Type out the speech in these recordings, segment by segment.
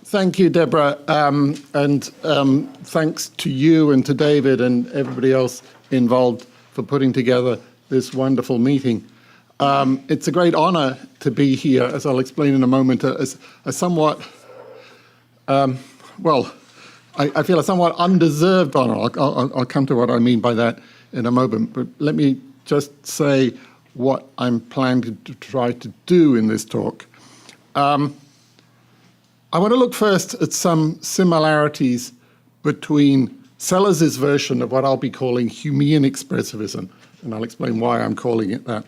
Thank you, Deborah, and thanks to you and to David and everybody else involved for putting together this wonderful meeting. It's a great honor to be here, as I'll explain in a moment, as a somewhat, I feel a somewhat undeserved honor. I'll come to what I mean by that in a moment, but let me just say what I'm planning to try to do in this talk. I want to look first at some similarities between Sellars' version of what I'll be calling Humean expressivism, and I'll explain why I'm calling it that,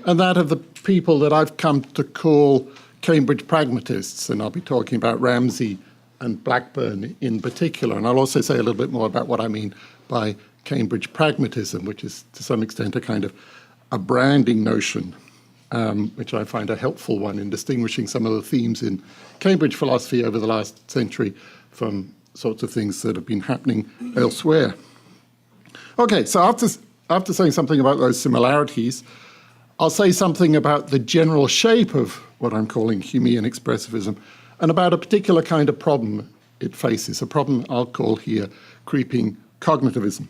and that of the people that I've come to call Cambridge Pragmatists, and I'll be talking about Ramsey and Blackburn in particular, and I'll also say a little bit more about what I mean by Cambridge Pragmatism, which is to some extent a kind of a branding notion, which I find a helpful one in distinguishing some of the themes in Cambridge philosophy over the last century from sorts of things that have been happening elsewhere. Okay, so after saying something about those similarities, I'll say something about the general shape of what I'm calling Humean expressivism and about a particular kind of problem it faces, a problem I'll call here creeping cognitivism.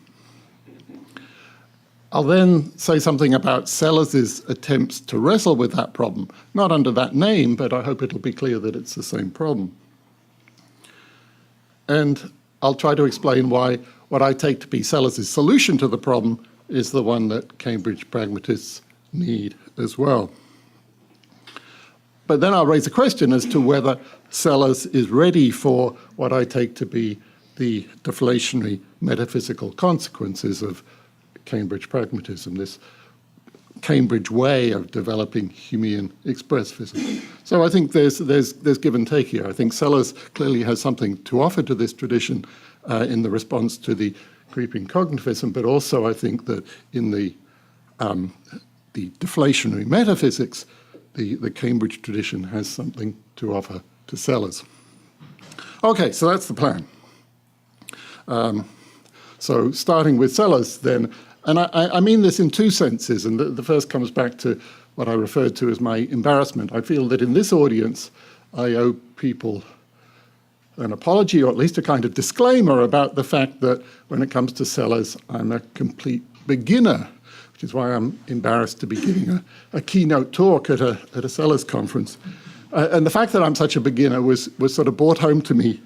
I'll then say something about Sellars' attempts to wrestle with that problem, not under that name, but I hope it'll be clear that it's the same problem. And I'll try to explain why what I take to be Sellars' solution to the problem is the one that Cambridge Pragmatists need as well. But then I'll raise a question as to whether Sellars is ready for what I take to be the deflationary metaphysical consequences of Cambridge Pragmatism, this Cambridge way of developing Humean expressivism. So I think there's give and take here. I think Sellars clearly has something to offer to this tradition in the response to the creeping cognitivism, but also I think that in the deflationary metaphysics, the Cambridge tradition has something to offer to Sellars. Okay, so that's the plan. So starting with Sellars then, and I mean this in two senses, and the first comes back to what I referred to as my embarrassment. I feel that in this audience, I owe people an apology, or at least a kind of disclaimer about the fact that when it comes to Sellars, I'm a complete beginner, which is why I'm embarrassed to be giving a keynote talk at a Sellars conference. And the fact that I'm such a beginner was sort of brought home to me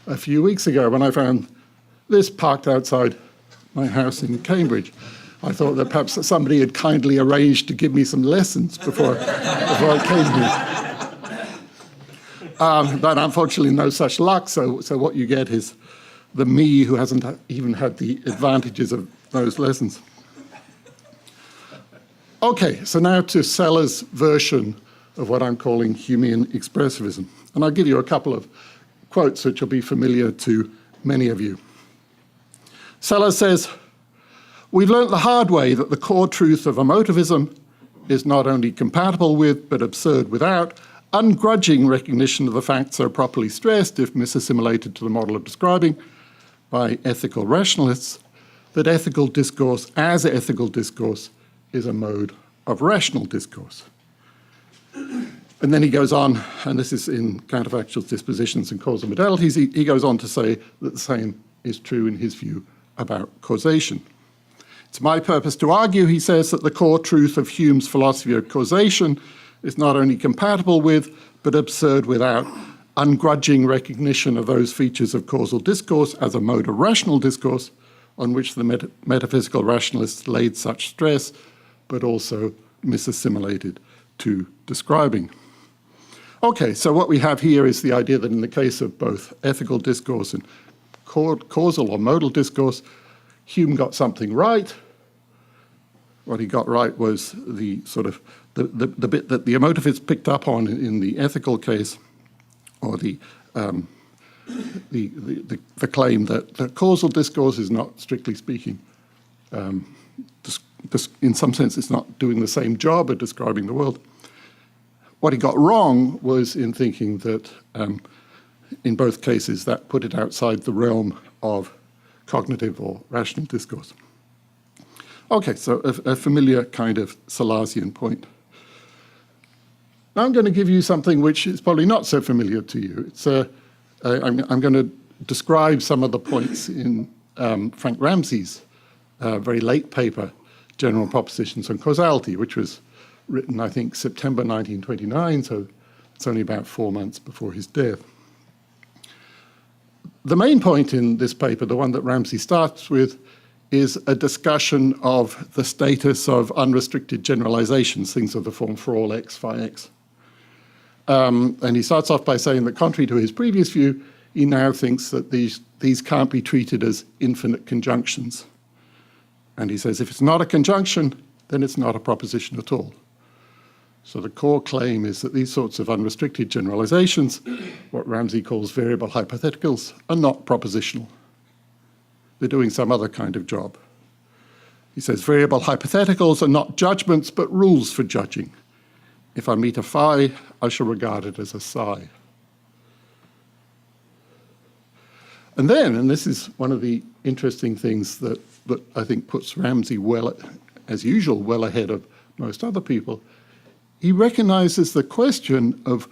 a few weeks ago when I found this parked outside my house in Cambridge. I thought that perhaps somebody had kindly arranged to give me some lessons before I came here. But unfortunately, no such luck. So what you get is the me who hasn't even had the advantages of those lessons. Okay, so now to Sellars' version of what I'm calling Humean expressivism. And I'll give you a couple of quotes which will be familiar to many of you. Sellars says, "We've learnt the hard way that the core truth of emotivism is not only compatible with, but absurd without, ungrudging recognition of the facts so properly stressed, if misassimilated to the model of describing, by ethical rationalists, that ethical discourse as ethical discourse is a mode of rational discourse." And then he goes on, and this is in Counterfactual Dispositions and Causal Modalities, he goes on to say that the same is true in his view about causation. "It's my purpose to argue," he says, "that the core truth of Hume's philosophy of causation is not only compatible with, but absurd without, ungrudging recognition of those features of causal discourse as a mode of rational discourse on which the metaphysical rationalists laid such stress, but also misassimilated to describing." Okay, so what we have here is the idea that in the case of both ethical discourse and causal or modal discourse, Hume got something right. What he got right was the sort of the bit that the emotivists picked up on in the ethical case, or the claim that causal discourse is not, strictly speaking, in some sense, it's not doing the same job of describing the world. What he got wrong was in thinking that in both cases that put it outside the realm of cognitive or rational discourse. Okay, so a familiar kind of Sellarsian point. Now I'm going to give you something which is probably not so familiar to you. It's I'm going to describe some of the points in Frank Ramsey's very late paper, General Propositions on Causality, which was written, I think, September 1929, so it's only about 4 months before his death. The main point in this paper, the one that Ramsey starts with, is a discussion of the status of unrestricted generalizations, things of the form for all x, phi x. And he starts off by saying that contrary to his previous view, he now thinks that these can't be treated as infinite conjunctions. And he says if it's not a conjunction, then it's not a proposition at all. So the core claim is that these sorts of unrestricted generalizations, what Ramsey calls variable hypotheticals, are not propositional. They're doing some other kind of job. He says variable hypotheticals are not judgments, but rules for judging. If I meet a phi, I shall regard it as a psi. And then, and this is one of the interesting things that I think puts Ramsey well, as usual, well ahead of most other people, he recognizes the question of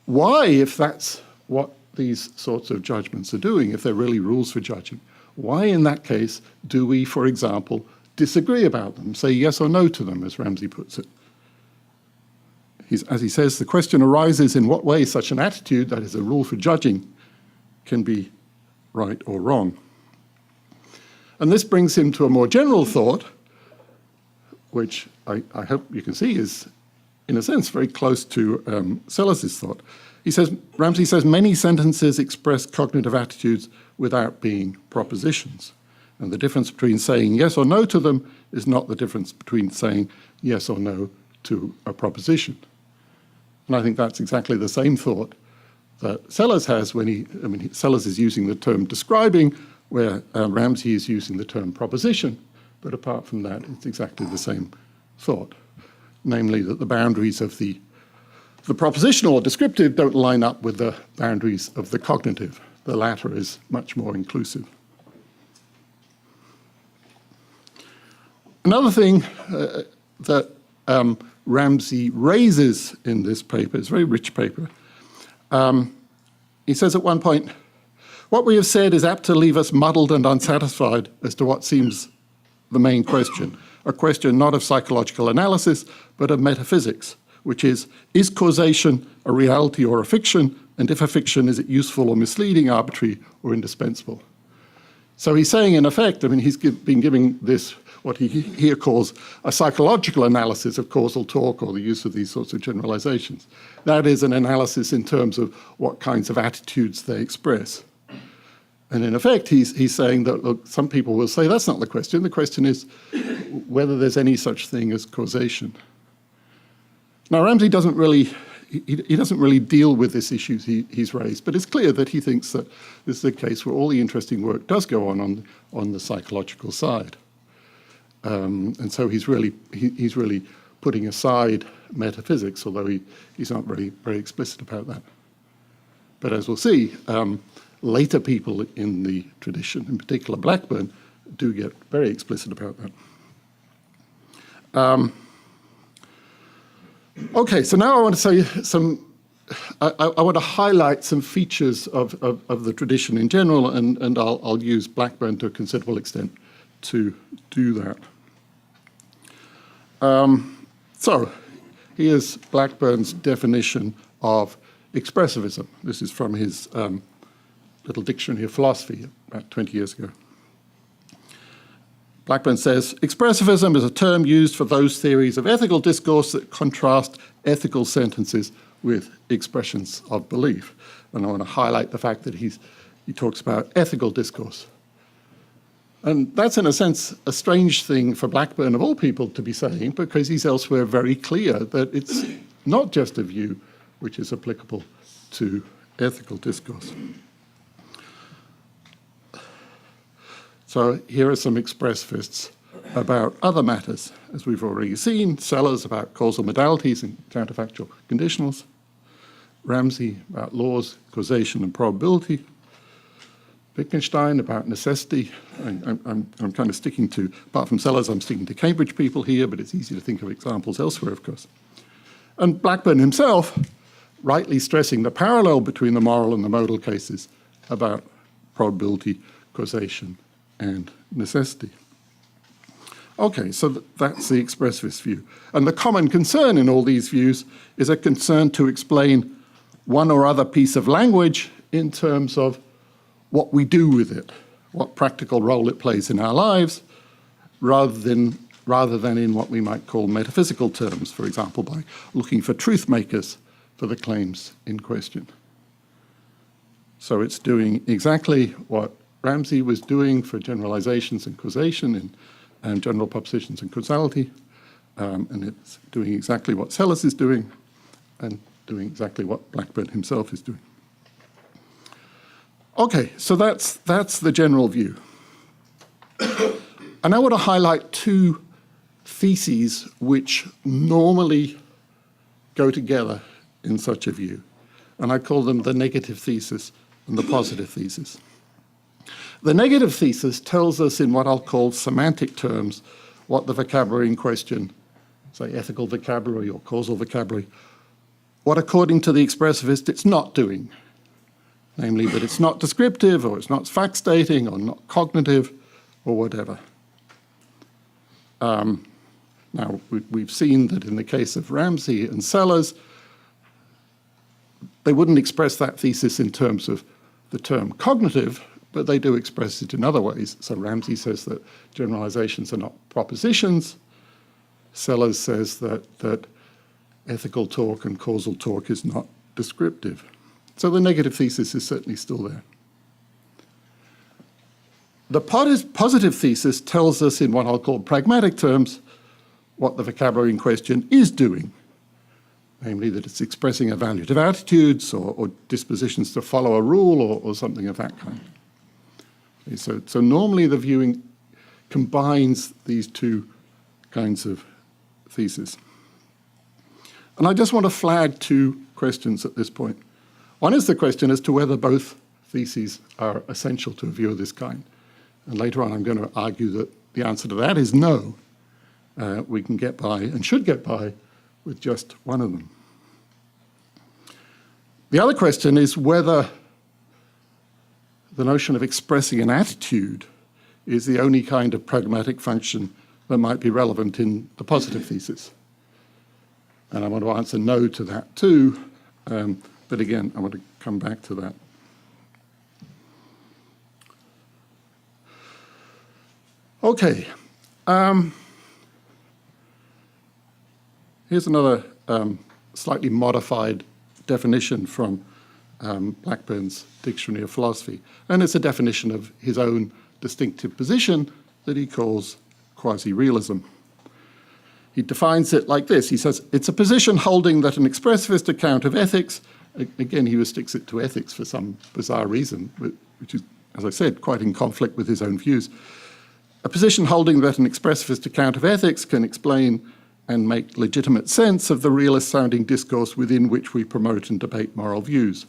why, if that's what these sorts of judgments are doing, if they're really rules for judging, why in that case do we, for example, disagree about them, say yes or no to them, as Ramsey puts it? As he says, the question arises in what way such an attitude, that is a rule for judging, can be right or wrong. And this brings him to a more general thought, which I hope you can see is, in a sense, very close to Sellars' thought. He says, Ramsey says, many sentences express cognitive attitudes without being propositions. And the difference between saying yes or no to them is not the difference between saying yes or no to a proposition. And I think that's exactly the same thought that Sellars has when Sellars is using the term describing, where Ramsey is using the term proposition. But apart from that, it's exactly the same thought, namely that the boundaries of the propositional or descriptive don't line up with the boundaries of the cognitive. The latter is much more inclusive. Another thing that Ramsey raises in this paper, it's a very rich paper, he says at one point, what we have said is apt to leave us muddled and unsatisfied as to what seems the main question, a question not of psychological analysis, but of metaphysics, which is causation a reality or a fiction? And if a fiction, is it useful or misleading, arbitrary or indispensable? So he's saying, in effect, he's been giving this, what he here calls a psychological analysis of causal talk or the use of these sorts of generalizations. That is an analysis in terms of what kinds of attitudes they express. And in effect, he's saying that, look, some people will say that's not the question. The question is whether there's any such thing as causation. Now, Ramsey doesn't really deal with this issue he's raised, but it's clear that he thinks that this is a case where all the interesting work does go on the psychological side. And so he's really putting aside metaphysics, although he's not very explicit about that. But as we'll see, later people in the tradition, in particular Blackburn, do get very explicit about that. Okay, so now I want to say I want to highlight some features of the tradition in general, and I'll use Blackburn to a considerable extent to do that. So here's Blackburn's definition of expressivism. This is from his little dictionary of philosophy about 20 years ago. Blackburn says, expressivism is a term used for those theories of ethical discourse that contrast ethical sentences with expressions of belief. And I want to highlight the fact that he talks about ethical discourse. And that's, in a sense, a strange thing for Blackburn, of all people, to be saying, because he's elsewhere very clear that it's not just a view which is applicable to ethical discourse. So here are some expressivists about other matters, as we've already seen. Sellars about causal modalities and counterfactual conditionals. Ramsey about laws, causation and probability. Wittgenstein about necessity. I'm kind of sticking to, apart from Sellars, I'm sticking to Cambridge people here, but it's easy to think of examples elsewhere, of course. And Blackburn himself rightly stressing the parallel between the moral and the modal cases about probability, causation, and necessity. Okay, so that's the expressivist view. And the common concern in all these views is a concern to explain one or other piece of language in terms of what we do with it, what practical role it plays in our lives, rather than in what we might call metaphysical terms, for example, by looking for truth makers for the claims in question. So it's doing exactly what Ramsey was doing for generalizations and causation and general propositions and causality, and it's doing exactly what Sellars is doing and doing exactly what Blackburn himself is doing. Okay, so that's the general view. And I want to highlight two theses which normally go together in such a view. And I call them the negative thesis and the positive thesis. The negative thesis tells us in what I'll call semantic terms what the vocabulary in question, say ethical vocabulary or causal vocabulary, what according to the expressivist it's not doing. Namely that it's not descriptive or it's not fact-stating or not cognitive or whatever. Now, we've seen that in the case of Ramsey and Sellars, they wouldn't express that thesis in terms of the term cognitive, but they do express it in other ways. So Ramsey says that generalizations are not propositions. Sellars says that ethical talk and causal talk is not descriptive. So the negative thesis is certainly still there. The positive thesis tells us in what I'll call pragmatic terms what the vocabulary in question is doing, namely that it's expressing evaluative attitudes or dispositions to follow a rule or something of that kind. Okay, so normally the viewing combines these two kinds of theses. And I just want to flag two questions at this point. One is the question as to whether both theses are essential to a view of this kind. And later on I'm going to argue that the answer to that is no. We can get by and should get by with just one of them. The other question is whether the notion of expressing an attitude is the only kind of pragmatic function that might be relevant in the positive thesis. And I want to answer no to that too, but again, I want to come back to that. Okay, here's another slightly modified definition from Blackburn's Dictionary of Philosophy, and it's a definition of his own distinctive position that he calls quasi-realism. He defines it like this. He says, it's a position holding that an expressivist account of ethics, again, he restricts it to ethics for some bizarre reason, which is, as I said, quite in conflict with his own views. A position holding that an expressivist account of ethics can explain and make legitimate sense of the realist-sounding discourse within which we promote and debate moral views.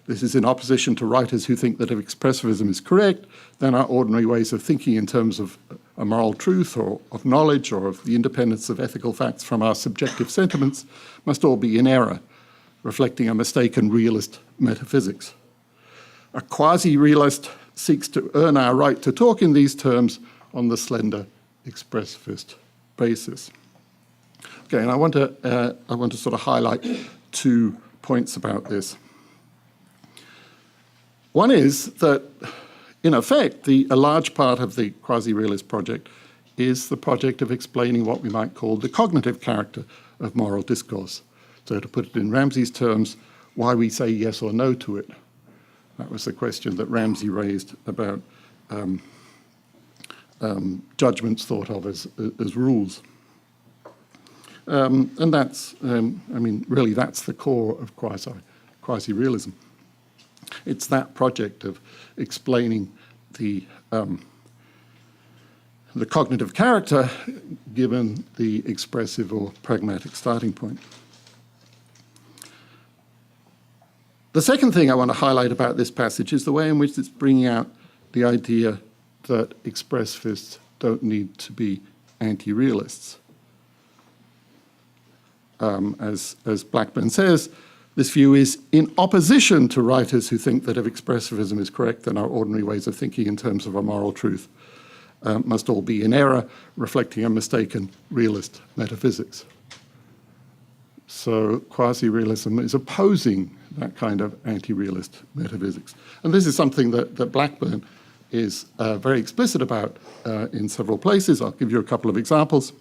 This is in opposition to writers who think that if expressivism is correct, then our ordinary ways of thinking in terms of a moral truth or of knowledge or of the independence of ethical facts from our subjective sentiments must all be in error, reflecting a mistaken realist metaphysics. A quasi-realist seeks to earn our right to talk in these terms on the slender expressivist basis. Okay, and I want to sort of highlight 2 points about this. One is that, in effect, a large part of the quasi-realist project is the project of explaining what we might call the cognitive character of moral discourse. So to put it in Ramsey's terms, why we say yes or no to it. That was the question that Ramsey raised about judgments thought of as rules. And that's, I mean, really that's the core of quasi-realism. It's that project of explaining the cognitive character given the expressive or pragmatic starting point. The second thing I want to highlight about this passage is the way in which it's bringing out the idea that expressivists don't need to be anti-realists. As Blackburn says, This view is in opposition to writers who think that if expressivism is correct, then our ordinary ways of thinking in terms of a moral truth must all be in error, reflecting a mistaken realist metaphysics. So quasi-realism is opposing that kind of anti-realist metaphysics. And this is something that Blackburn is very explicit about in several places. I'll give you a couple of examples.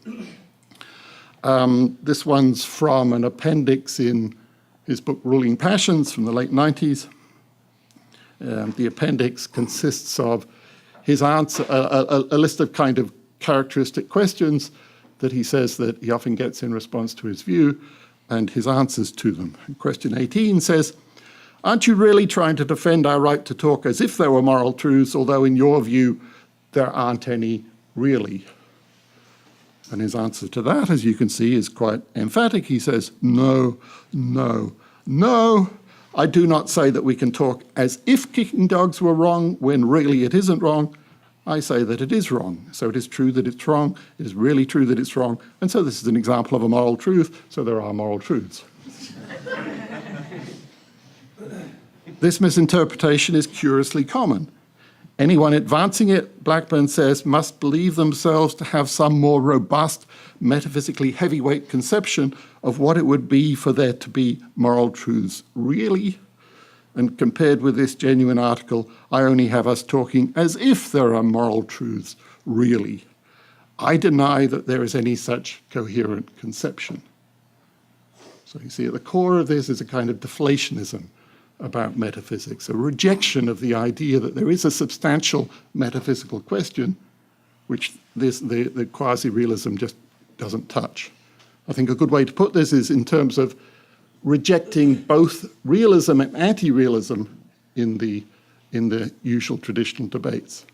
This one's from an appendix in his book Ruling Passions from the late 90s. The appendix consists of his answer, a list of kind of characteristic questions that he says that he often gets in response to his view, and his answers to them. Question 18 says, "Aren't you really trying to defend our right to talk as if there were moral truths, although in your view there aren't any really?" And his answer to that, as you can see, is quite emphatic. He says, "No, no, no. I do not say that we can talk as if kicking dogs were wrong when really it isn't wrong. I say that it is wrong. So it is true that it's wrong. It is really true that it's wrong. And so this is an example of a moral truth. So there are moral truths." This misinterpretation is curiously common. Anyone advancing it, Blackburn says, must believe themselves to have some more robust, metaphysically heavyweight conception of what it would be for there to be moral truths really. And compared with this genuine article, I only have us talking as if there are moral truths really. I deny that there is any such coherent conception. So you see, at the core of this is a kind of deflationism about metaphysics, a rejection of the idea that there is a substantial metaphysical question which the quasi-realism just doesn't touch. I think a good way to put this is in terms of rejecting both realism and anti-realism in the usual traditional debates.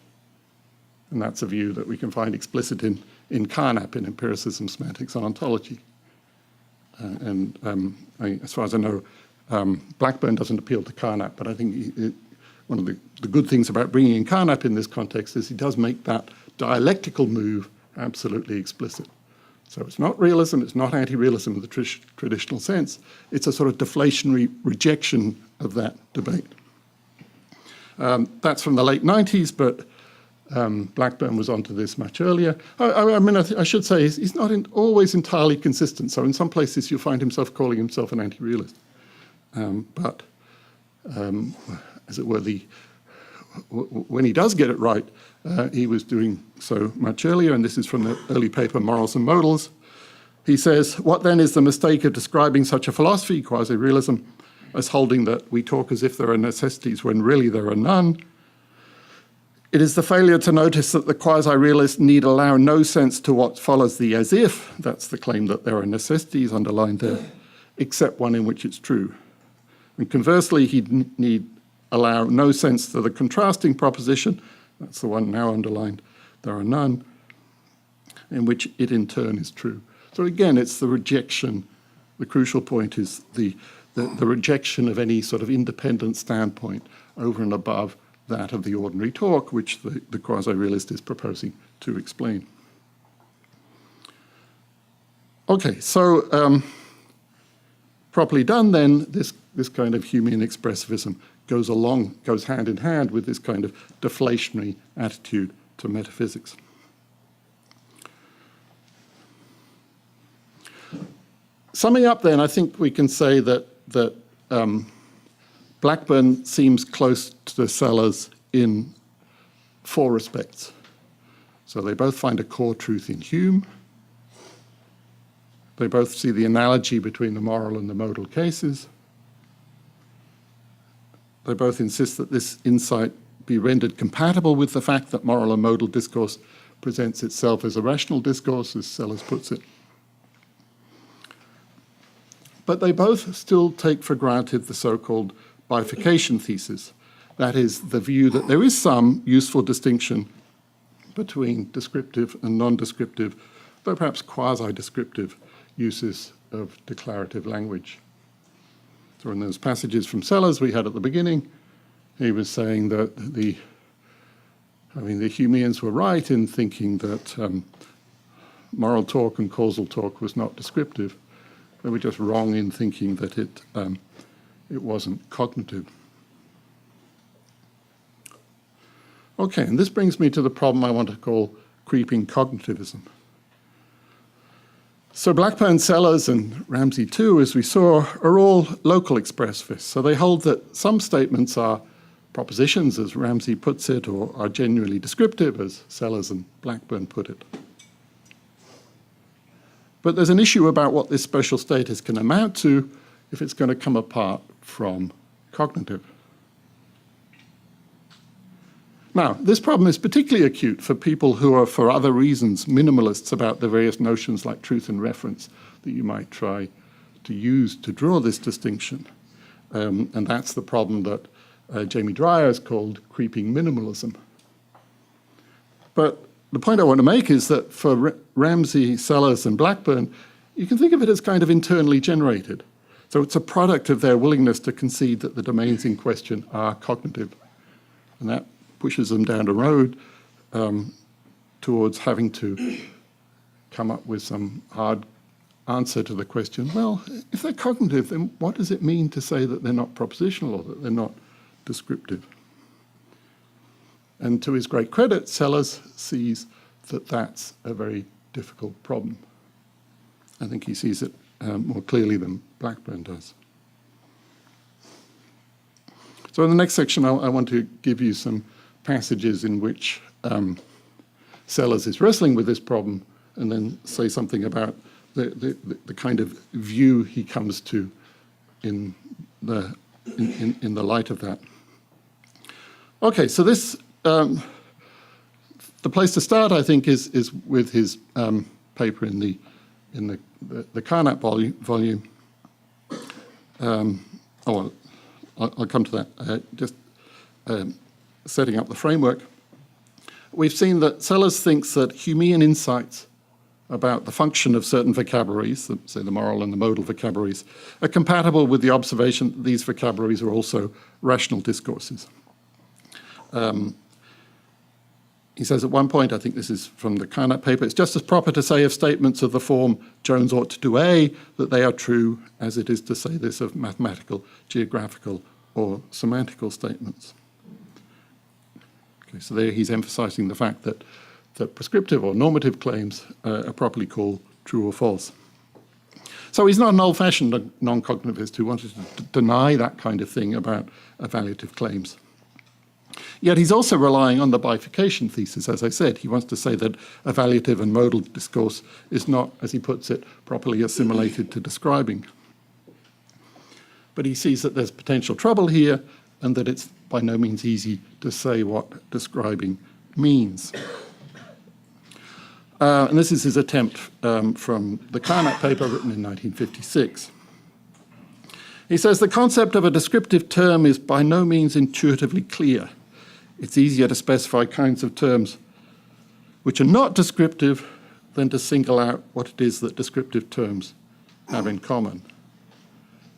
And that's a view that we can find explicit in Karnak, in Empiricism, Semantics, and Ontology. As far as I know, Blackburn doesn't appeal to Karnak, but I think one of the good things about bringing in Karnak in this context is he does make that dialectical move absolutely explicit. So it's not realism, it's not anti-realism in the traditional sense. It's a sort of deflationary rejection of that debate. That's from the late 90s, but Blackburn was onto this much earlier. I should say he's not always entirely consistent. So in some places you'll find himself calling himself an anti-realist. But as it were, when he does get it right, he was doing so much earlier, and this is from the early paper Morals and Modals. He says, "What then is the mistake of describing such a philosophy, quasi-realism, as holding that we talk as if there are necessities when really there are none? It is the failure to notice that the quasi-realist need allow no sense to what follows the as if," that's the claim that there are necessities underlined there, "except one in which it's true. And conversely, he'd need allow no sense to the contrasting proposition," that's the one now underlined, "there are none," in which it in turn is true. So again, it's the rejection. The crucial point is the rejection of any sort of independent standpoint over and above that of the ordinary talk, which the quasi-realist is proposing to explain. Okay, so properly done then, this kind of Humean expressivism goes hand in hand with this kind of deflationary attitude to metaphysics. Summing up then, I think we can say that Blackburn seems close to Sellars in 4 respects. So they both find a core truth in Hume. They both see the analogy between the moral and the modal cases. They both insist that this insight be rendered compatible with the fact that moral and modal discourse presents itself as a rational discourse, as Sellars puts it. But they both still take for granted the so-called bifurcation thesis. That is, the view that there is some useful distinction between descriptive and non-descriptive, though perhaps quasi-descriptive, uses of declarative language. So in those passages from Sellars we had at the beginning, he was saying that the Humeans were right in thinking that moral talk and causal talk was not descriptive. They were just wrong in thinking that it it wasn't cognitive. Okay, and this brings me to the problem I want to call creeping cognitivism. So Blackburn, Sellars, and Ramsey too, as we saw, are all local expressivists. So they hold that some statements are propositions, as Ramsey puts it, or are genuinely descriptive, as Sellars and Blackburn put it. But there's an issue about what this special status can amount to if it's going to come apart from cognitive. Now, this problem is particularly acute for people who are, for other reasons, minimalists about the various notions like truth and reference that you might try to use to draw this distinction. And that's the problem that Jamie Dreyer has called creeping minimalism. But the point I want to make is that for Ramsey, Sellars, and Blackburn, you can think of it as kind of internally generated. So it's a product of their willingness to concede that the domains in question are cognitive. And that pushes them down the road towards having to come up with some hard answer to the question, well, if they're cognitive, then what does it mean to say that they're not propositional or that they're not descriptive? And to his great credit, Sellars sees that that's a very difficult problem. I think he sees it more clearly than Blackburn does. So in the next section, I want to give you some passages in which Sellars is wrestling with this problem, and then say something about the kind of view he comes to in the light of that. Okay, so this the place to start, I think, is with his paper in the Karnak volume. I'll come to that. Just setting up the framework. We've seen that Sellars thinks that Humean insights about the function of certain vocabularies, say the moral and the modal vocabularies, are compatible with the observation that these vocabularies are also rational discourses. He says at one point, I think this is from the Karnak paper, it's just as proper to say of statements of the form Jones ought to do A, that they are true, as it is to say this of mathematical, geographical, or semantical statements. Okay, so there he's emphasizing the fact that prescriptive or normative claims are properly called true or false. So he's not an old-fashioned non-cognitivist who wanted to deny that kind of thing about evaluative claims. Yet he's also relying on the bifurcation thesis, as I said. He wants to say that evaluative and modal discourse is not, as he puts it, properly assimilated to describing. But he sees that there's potential trouble here and that it's by no means easy to say what describing means. And this is his attempt from the Karnak paper written in 1956. He says the concept of a descriptive term is by no means intuitively clear. It's easier to specify kinds of terms which are not descriptive than to single out what it is that descriptive terms have in common.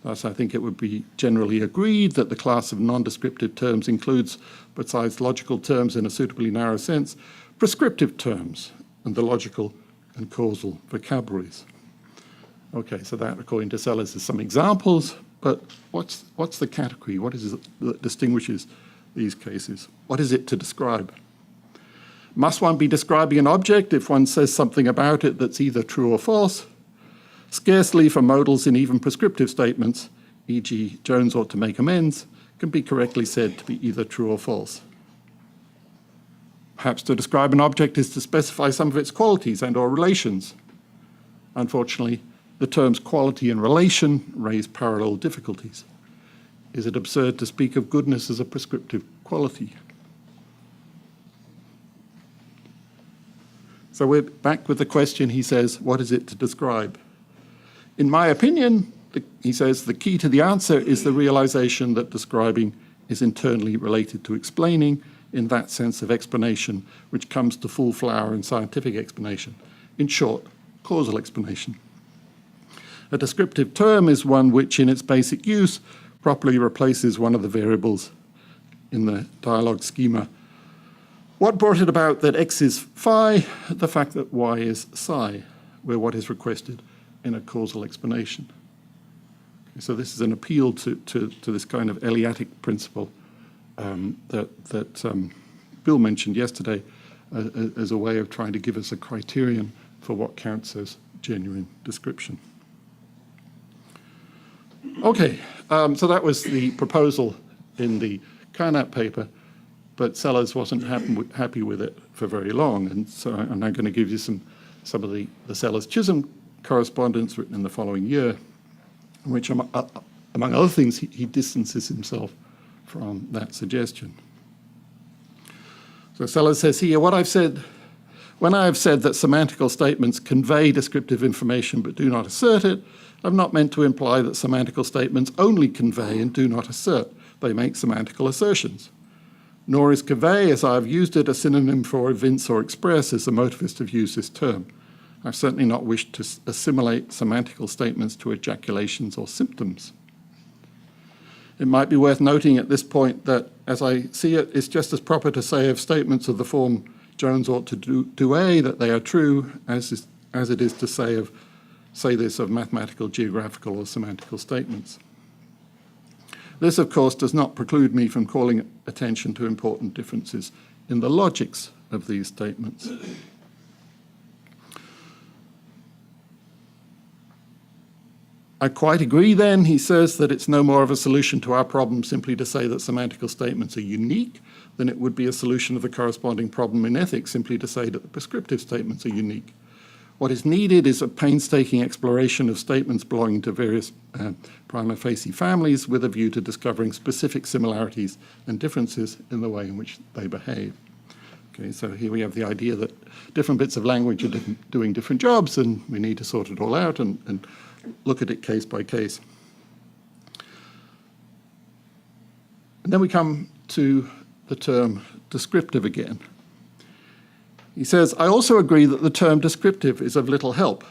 Thus, I think it would be generally agreed that the class of non-descriptive terms includes, besides logical terms in a suitably narrow sense, prescriptive terms and the logical and causal vocabularies. Okay, so that, according to Sellars, is some examples, but what's the category? What is it that distinguishes these cases? What is it to describe? Must one be describing an object if one says something about it that's either true or false? Scarcely for modals in even prescriptive statements, e.g. Jones ought to make amends, can be correctly said to be either true or false. Perhaps to describe an object is to specify some of its qualities and or relations. Unfortunately, the terms quality and relation raise parallel difficulties. Is it absurd to speak of goodness as a prescriptive quality? So we're back with the question, he says, what is it to describe? In my opinion, he says, the key to the answer is the realization that describing is internally related to explaining in that sense of explanation which comes to full flower in scientific explanation. In short, causal explanation. A descriptive term is one which, in its basic use, properly replaces one of the variables in the dialogue schema. What brought it about that x is phi? The fact that y is psi, where what is requested in a causal explanation. So this is an appeal to this kind of Eleatic principle that Bill mentioned yesterday as a way of trying to give us a criterion for what counts as genuine description. Okay, so that was the proposal in the Karnak paper, but Sellars wasn't happy with it for very long, and so I'm now going to give you some of the Sellars-Chisholm correspondence written in the following year, in which, among other things, he distances himself from that suggestion. So Sellars says here, when I have said that semantical statements convey descriptive information but do not assert it, I've not meant to imply that semantical statements only convey and do not assert. They make semantical assertions. Nor is convey, as I have used it, a synonym for evince or express, as the motivists have used this term. I've certainly not wished to assimilate semantical statements to ejaculations or symptoms. It might be worth noting at this point that, as I see it, it's just as proper to say of statements of the form Jones ought to do A that they are true, as it is to say this of mathematical, geographical, or semantical statements. This, of course, does not preclude me from calling attention to important differences in the logics of these statements. I quite agree then, he says, that it's no more of a solution to our problem simply to say that semantical statements are unique than it would be a solution of the corresponding problem in ethics simply to say that the prescriptive statements are unique. What is needed is a painstaking exploration of statements belonging to various prima facie families with a view to discovering specific similarities and differences in the way in which they behave. Okay, so here we have the idea that different bits of language are doing different jobs, and we need to sort it all out and look at it case by case. And then we come to the term descriptive again. He says, I also agree that the term descriptive is of little help.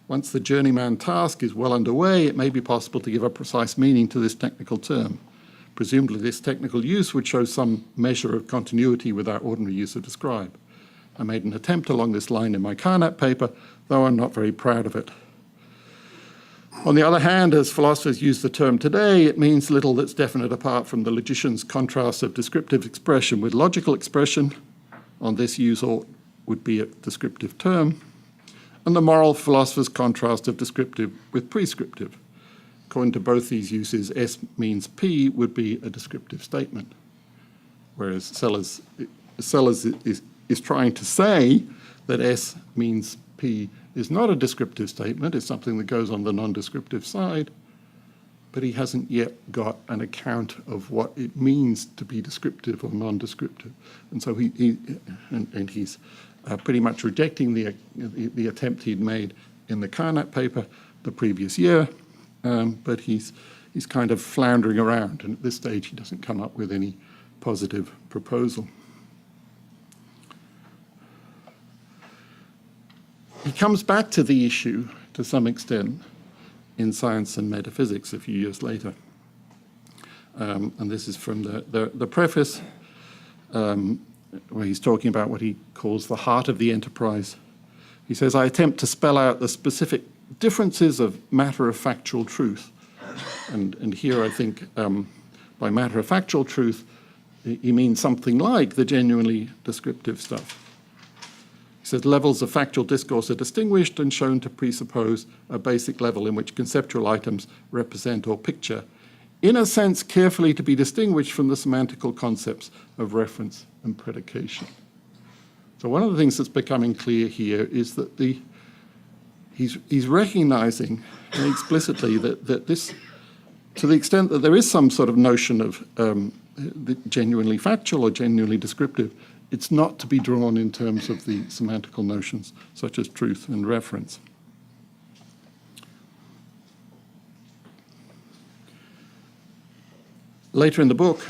Once the journeyman task is well underway, it may be possible to give a precise meaning to this technical term. Presumably this technical use would show some measure of continuity with our ordinary use of describe. I made an attempt along this line in my Karnak paper, though I'm not very proud of it. On the other hand, as philosophers use the term today, it means little that's definite apart from the logician's contrast of descriptive expression with logical expression. On this use ought would be a descriptive term, and the moral philosopher's contrast of descriptive with prescriptive. According to both these uses, S means P would be a descriptive statement, whereas Sellars is trying to say that S means P is not a descriptive statement, it's something that goes on the non-descriptive side, but he hasn't yet got an account of what it means to be descriptive or non-descriptive. And so he's pretty much rejecting the attempt he'd made in the Karnak paper the previous year, but he's kind of floundering around, and at this stage he doesn't come up with any positive proposal. He comes back to the issue to some extent in Science and Metaphysics a few years later. And this is from the preface, where he's talking about what he calls the heart of the enterprise. He says, I attempt to spell out the specific differences of matter-of-factual truth. And here I think by matter-of-factual truth, he means something like the genuinely descriptive stuff. He says levels of factual discourse are distinguished and shown to presuppose a basic level in which conceptual items represent or picture, in a sense carefully to be distinguished from the semantical concepts of reference and predication. So one of the things that's becoming clear here is that he's recognizing explicitly that this, to the extent that there is some sort of notion of genuinely factual or genuinely descriptive, it's not to be drawn in terms of the semantical notions such as truth and reference. Later in the book,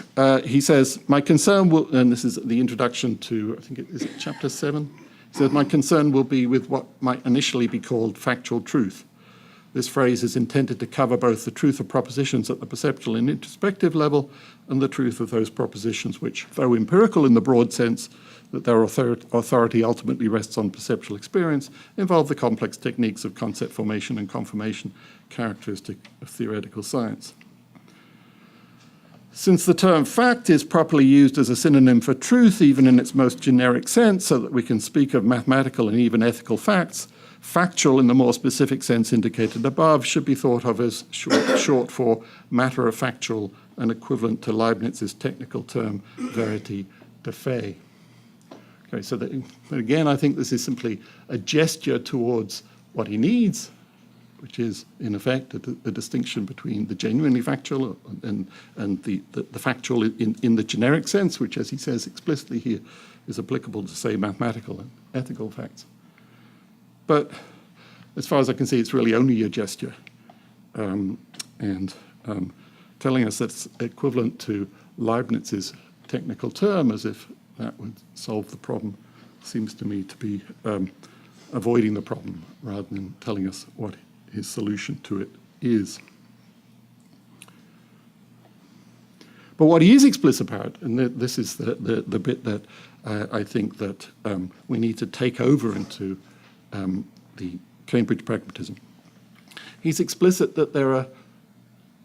he says, my concern will, and this is the introduction to, I think is it chapter 7? He says, my concern will be with what might initially be called factual truth. This phrase is intended to cover both the truth of propositions at the perceptual and introspective level and the truth of those propositions which, though empirical in the broad sense that their authority ultimately rests on perceptual experience, involve the complex techniques of concept formation and confirmation characteristic of theoretical science. Since the term fact is properly used as a synonym for truth, even in its most generic sense, so that we can speak of mathematical and even ethical facts, factual in the more specific sense indicated above should be thought of as short for matter of factual and equivalent to Leibniz's technical term vérité de fait. Okay, so again, I think this is simply a gesture towards what he needs, which is, in effect, a distinction between the genuinely factual and the factual in the generic sense, which, as he says explicitly here, is applicable to, say, mathematical and ethical facts. But as far as I can see, it's really only a gesture. Telling us that's equivalent to Leibniz's technical term, as if that would solve the problem, seems to me to be avoiding the problem rather than telling us what his solution to it is. But what he is explicit about, and this is the bit that I think that we need to take over into the Cambridge Pragmatism. He's explicit that there are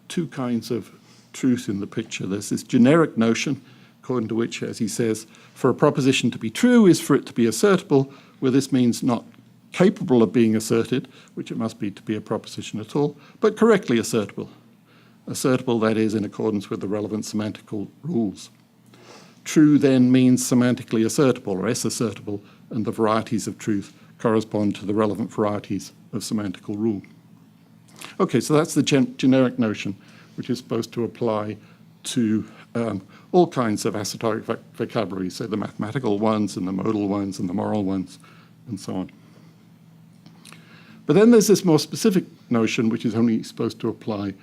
two kinds of truth in the picture. There's this generic notion, according to which, as he says, for a proposition to be true is for it to be assertable, where this means not capable of being asserted, which it must be to be a proposition at all, but correctly assertable. Assertable, that is, in accordance with the relevant semantical rules. True then means semantically assertable or assertable, and the varieties of truth correspond to the relevant varieties of semantical rule. Okay, so that's the generic notion, which is supposed to apply to all kinds of esoteric vocabularies, so the mathematical ones and the modal ones and the moral ones, and so on. But then there's this more specific notion, which is only supposed to apply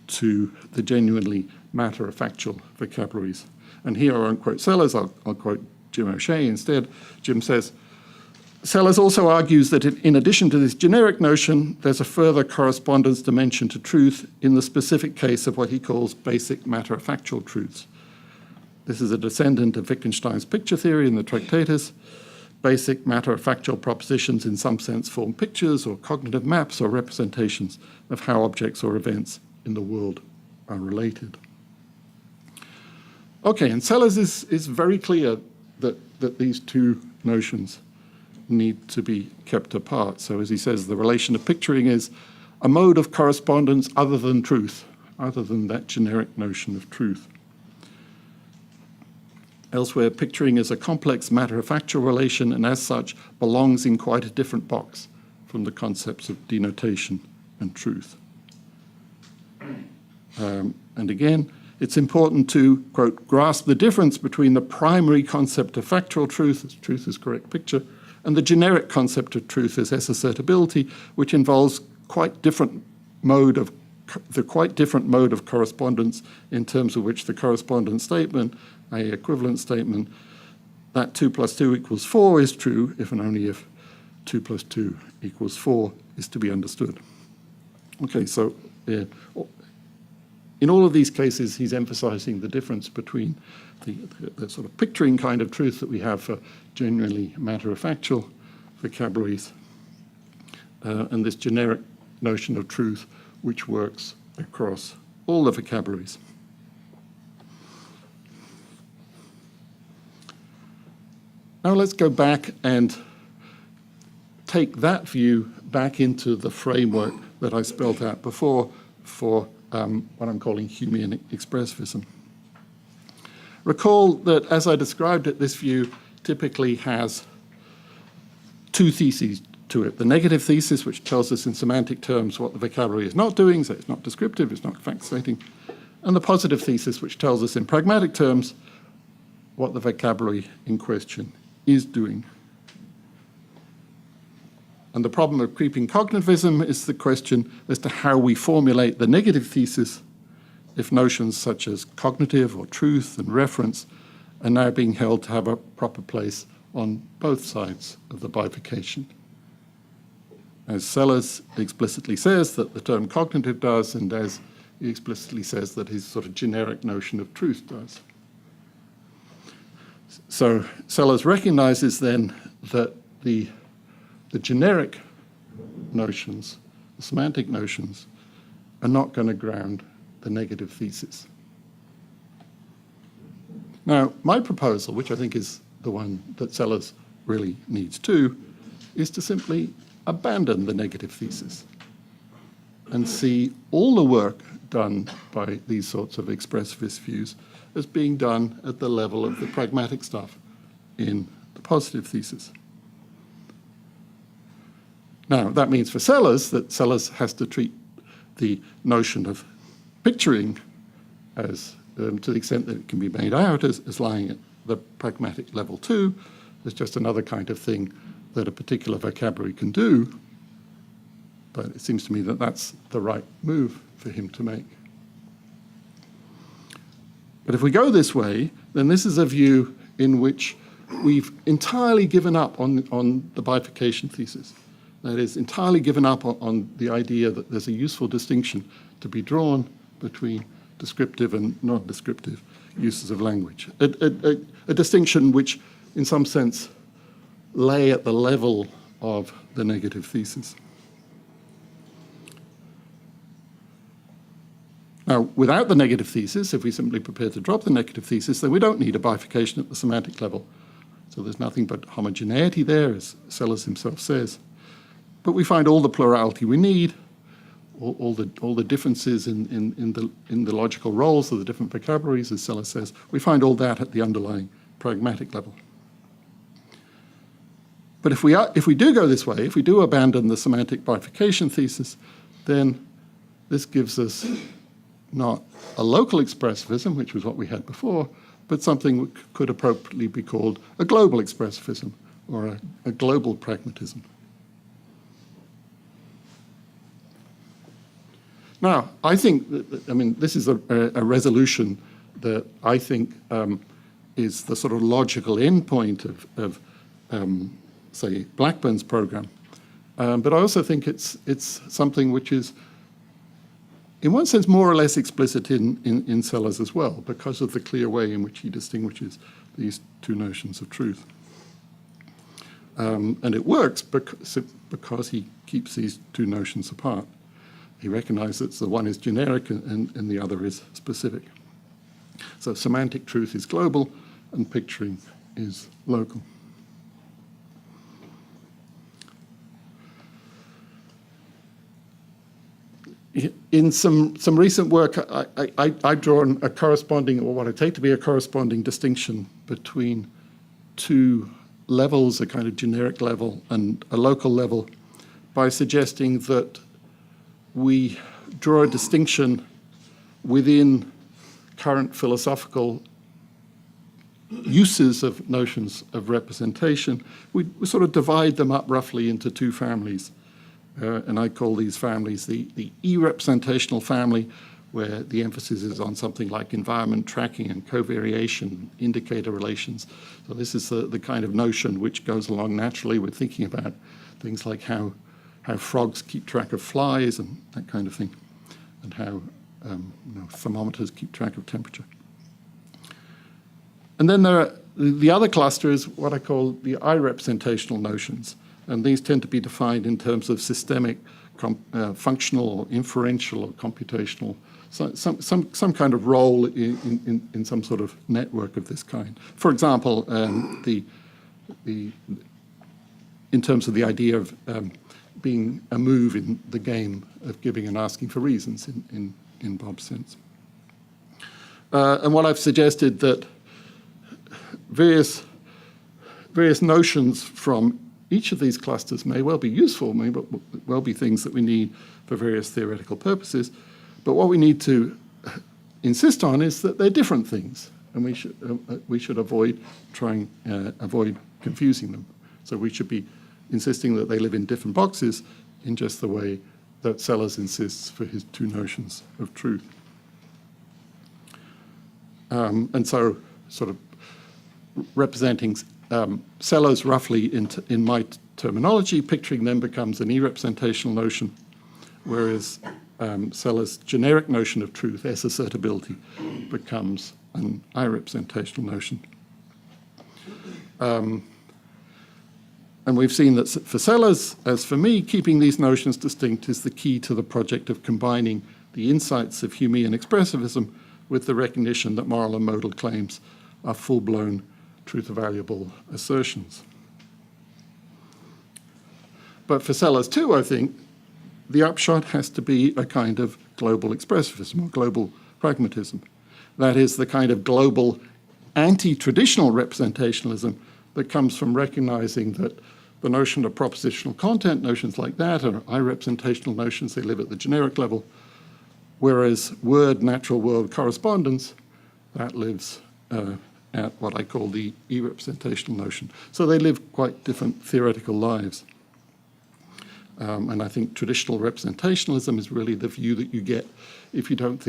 to the genuinely matter-of-factual vocabularies. And here I won't quote Sellars, I'll quote Jim O'Shea instead. Jim says, Sellars also argues that in addition to this generic notion, there's a further correspondence dimension to truth in the specific case of what he calls basic matter-of-factual truths. This is a descendant of Wittgenstein's picture theory in the Tractatus. Basic matter-of-factual propositions in some sense form pictures or cognitive maps or representations of how objects or events in the world are related. Okay, and Sellars is very clear that these two notions need to be kept apart. So as he says, the relation of picturing is a mode of correspondence other than truth, other than that generic notion of truth. Elsewhere, picturing is a complex matter-of-factual relation and as such belongs in quite a different box from the concepts of denotation and truth. And again, it's important to, quote, grasp the difference between the primary concept of factual truth, as truth is correct picture, and the generic concept of truth as assertability, which involves the quite different mode of correspondence in terms of which the correspondence statement, a equivalent statement, that 2 + 2 = 4 is true if and only if 2 + 2 = 4 is to be understood. Okay, so in all of these cases, he's emphasizing the difference between the sort of picturing kind of truth that we have for genuinely matter-of-factual vocabularies and this generic notion of truth which works across all the vocabularies. Now let's go back and take that view back into the framework that I spelled out before for what I'm calling Humean expressivism. Recall that as I described it, this view typically has two theses to it. The negative thesis, which tells us in semantic terms what the vocabulary is not doing, so it's not descriptive, it's not fact-stating, and the positive thesis, which tells us in pragmatic terms what the vocabulary in question is doing. And the problem of creeping cognitivism is the question as to how we formulate the negative thesis if notions such as cognitive or truth and reference are now being held to have a proper place on both sides of the bifurcation. as Sellars explicitly says that the term cognitive does, and as he explicitly says that his sort of generic notion of truth does. So Sellars recognizes then that the generic notions, the semantic notions, are not going to ground the negative thesis. Now, my proposal, which I think is the one that Sellars really needs too, is to simply abandon the negative thesis and see all the work done by these sorts of expressivist views as being done at the level of the pragmatic stuff in the positive thesis. Now, that means for Sellars that Sellars has to treat the notion of picturing as, to the extent that it can be made out, as lying at the pragmatic level too. There's just another kind of thing that a particular vocabulary can do, but it seems to me that that's the right move for him to make. But if we go this way, then this is a view in which we've entirely given up on the bifurcation thesis. That is, entirely given up on the idea that there's a useful distinction to be drawn between descriptive and non-descriptive uses of language. A distinction which, in some sense, lay at the level of the negative thesis. Now, without the negative thesis, if we simply prepare to drop the negative thesis, then we don't need a bifurcation at the semantic level. So there's nothing but homogeneity there, as Sellars himself says. But we find all the plurality we need, all the differences in the logical roles of the different vocabularies, as Sellars says. We find all that at the underlying pragmatic level. But if we do go this way, if we do abandon the semantic bifurcation thesis, then this gives us not a local expressivism, which was what we had before, but something which could appropriately be called a global expressivism or a global pragmatism. Now, I think this is a resolution that I think is the sort of logical endpoint of say, Blackburn's program. But I also think it's something which is, in one sense, more or less explicit in Sellars as well, because of the clear way in which he distinguishes these two notions of truth. And it works because he keeps these two notions apart. He recognizes that the one is generic and the other is specific. So semantic truth is global and picturing is local. In some recent work, I've drawn a corresponding, or what I take to be a corresponding distinction between two levels, a kind of generic level and a local level, by suggesting that we draw a distinction within current philosophical uses of notions of representation. We sort of divide them up roughly into two families. And I call these families the e-representational family, where the emphasis is on something like environment tracking and covariation, indicator relations. So this is the kind of notion which goes along naturally with thinking about things like how frogs keep track of flies and that kind of thing, and how thermometers keep track of temperature. And then the other cluster is what I call the I-representational notions. And these tend to be defined in terms of systemic, functional, or inferential, or computational, some kind of role in some sort of network of this kind. For example, in terms of the idea of being a move in the game of giving and asking for reasons in Bob's sense. And what I've suggested that various notions from each of these clusters may well be useful, may well be things that we need for various theoretical purposes, but what we need to insist on is that they're different things, and we should avoid confusing them. So we should be insisting that they live in different boxes in just the way that Sellars insists for his two notions of truth. And so sort of representing Sellars, roughly in my terminology, picturing them becomes an e-representational notion, whereas Sellars' generic notion of truth, S-assertability, becomes an I-representational notion. And we've seen that for Sellars, as for me, keeping these notions distinct is the key to the project of combining the insights of Humean expressivism with the recognition that moral and modal claims are full-blown truth-evaluable assertions. But for Sellars too, I think, the upshot has to be a kind of global expressivism or global pragmatism. That is the kind of global anti-traditional representationalism that comes from recognizing that the notion of propositional content, notions like that, are I-representational notions, they live at the generic level, whereas word natural world correspondence, that lives at what I call the e-representational notion. So they live quite different theoretical lives. And I think traditional representationalism is really the view that you get if you don't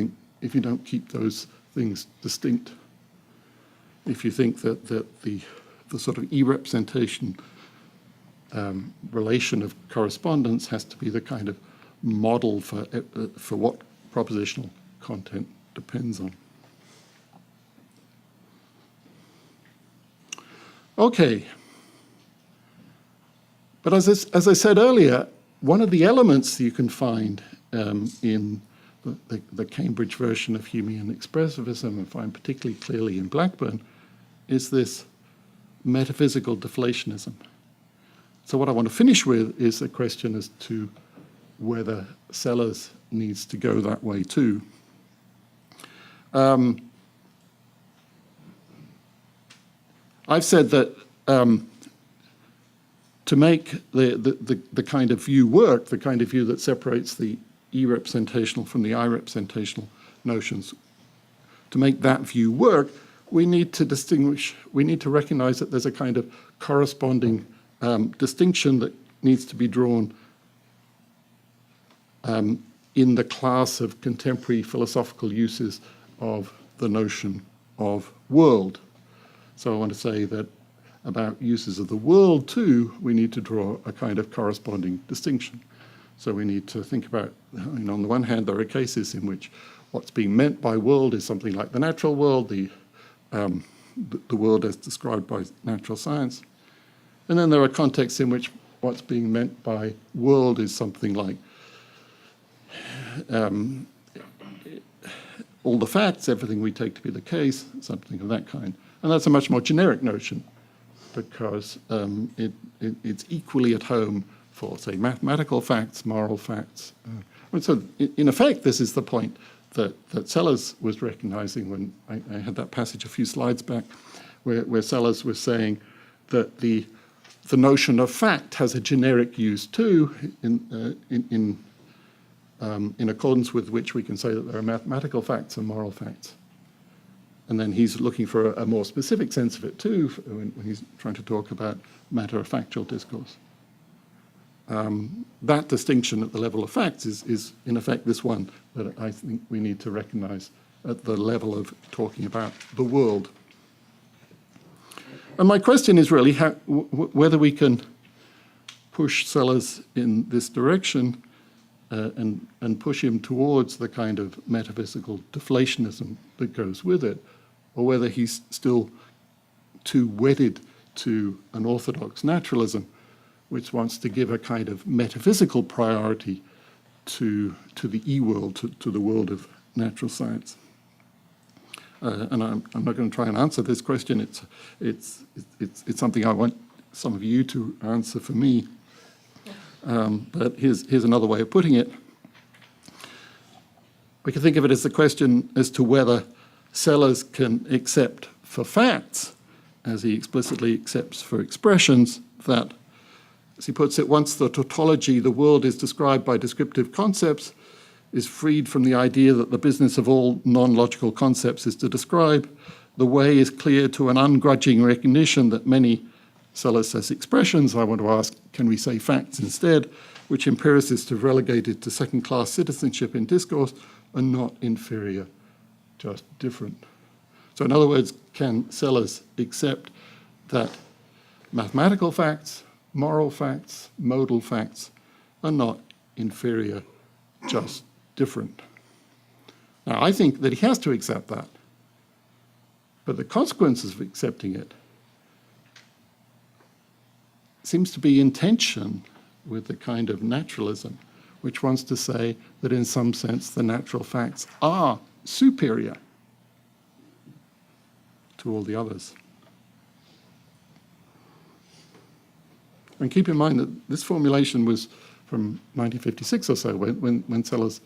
keep those things distinct. If you think that the sort of e-representation relation of correspondence has to be the kind of model for what propositional content depends on. Okay. But as I said earlier, one of the elements you can find in the Cambridge version of Humean expressivism, and find particularly clearly in Blackburn, is this metaphysical deflationism. So what I want to finish with is a question as to whether Sellars needs to go that way too. I've said that to make the kind of view work, the kind of view that separates the e-representational from the I-representational notions, to make that view work, we need to distinguish, we need to recognize that there's a kind of corresponding distinction that needs to be drawn in the class of contemporary philosophical uses of the notion of world. So I want to say that about uses of the world too, we need to draw a kind of corresponding distinction. So we need to think about, on the one hand, there are cases in which what's being meant by world is something like the natural world, the world as described by natural science. And then there are contexts in which what's being meant by world is something like all the facts, everything we take to be the case, something of that kind. And that's a much more generic notion because it's equally at home for, say, mathematical facts, moral facts. So in effect, this is the point that Sellars was recognizing when I had that passage a few slides back, where Sellars was saying that the notion of fact has a generic use too, in accordance with which we can say that there are mathematical facts and moral facts. And then he's looking for a more specific sense of it too, when he's trying to talk about matter-of-factual discourse. That distinction at the level of facts is in effect this one that I think we need to recognize at the level of talking about the world. And my question is really whether we can push Sellars in this direction and push him towards the kind of metaphysical deflationism that goes with it, or whether he's still too wedded to an orthodox naturalism, which wants to give a kind of metaphysical priority to the e-world, to the world of natural science. And I'm not going to try and answer this question. It's something I want some of you to answer for me. But here's another way of putting it. We can think of it as the question as to whether Sellars can accept for facts, as he explicitly accepts for expressions, that, as he puts it, once the tautology, the world is described by descriptive concepts, is freed from the idea that the business of all non-logical concepts is to describe, the way is clear to an ungrudging recognition that many, Sellars says expressions, I want to ask, can we say facts instead, which empiricists have relegated to second-class citizenship in discourse, are not inferior, just different. So in other words, can Sellars accept that mathematical facts, moral facts, modal facts are not inferior, just different. Now, I think that he has to accept that, but the consequences of accepting it seems to be in tension with the kind of naturalism which wants to say that in some sense the natural facts are superior to all the others. And keep in mind that this formulation was from 1956 or so, when Sellars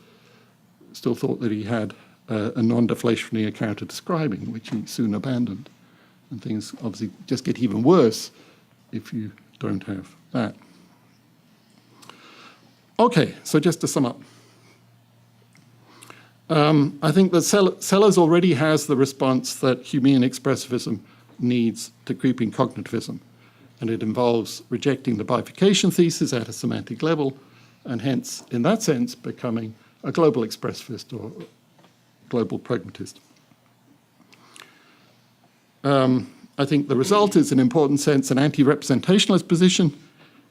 still thought that he had a non-deflationary account of describing, which he soon abandoned. And things obviously just get even worse if you don't have that. Okay, so just to sum up. I think that Sellars already has the response that Humean expressivism needs to creeping cognitivism, and it involves rejecting the bifurcation thesis at a semantic level, and hence, in that sense, becoming a global expressivist or global pragmatist. I think the result is, in an important sense, an anti-representationalist position,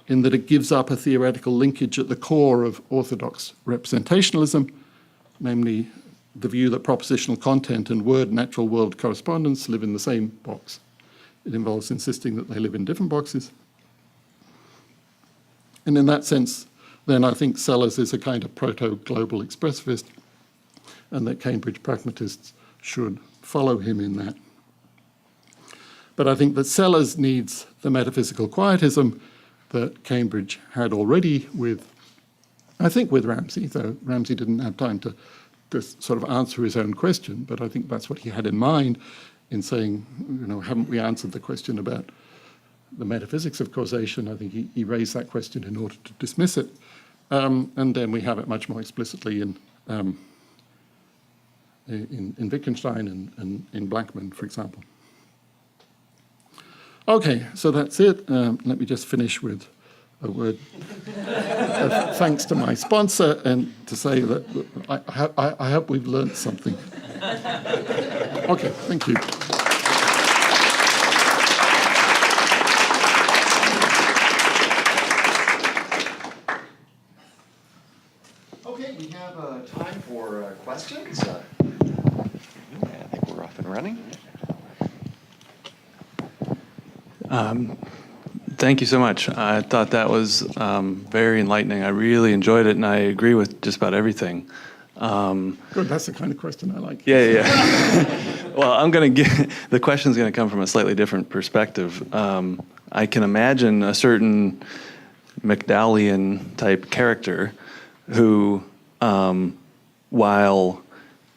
in that it gives up a theoretical linkage at the core of orthodox representationalism, namely the view that propositional content and word-natural world correspondence live in the same box. It involves insisting that they live in different boxes. And in that sense, then I think Sellars is a kind of proto-global expressivist, and that Cambridge Pragmatists should follow him in that. But I think that Sellars needs the metaphysical quietism that Cambridge had already with, I think with Ramsey, though Ramsey didn't have time to sort of answer his own question, but I think that's what he had in mind in saying, you know, haven't we answered the question about the metaphysics of causation? I think he raised that question in order to dismiss it. And then we have it much more explicitly in Wittgenstein and in Blackburn, for example. Okay, so that's it. Let me just finish with a word of thanks to my sponsor, and to say that I hope we've learned something. Okay, thank you. Okay, we have time for questions. I think we're off and running. Thank you so much. I thought that was very enlightening. I really enjoyed it, and I agree with just about everything. Good, that's the kind of question I like. Yeah. Well, the question's going to come from a slightly different perspective. I can imagine a certain McDowellian-type character who, while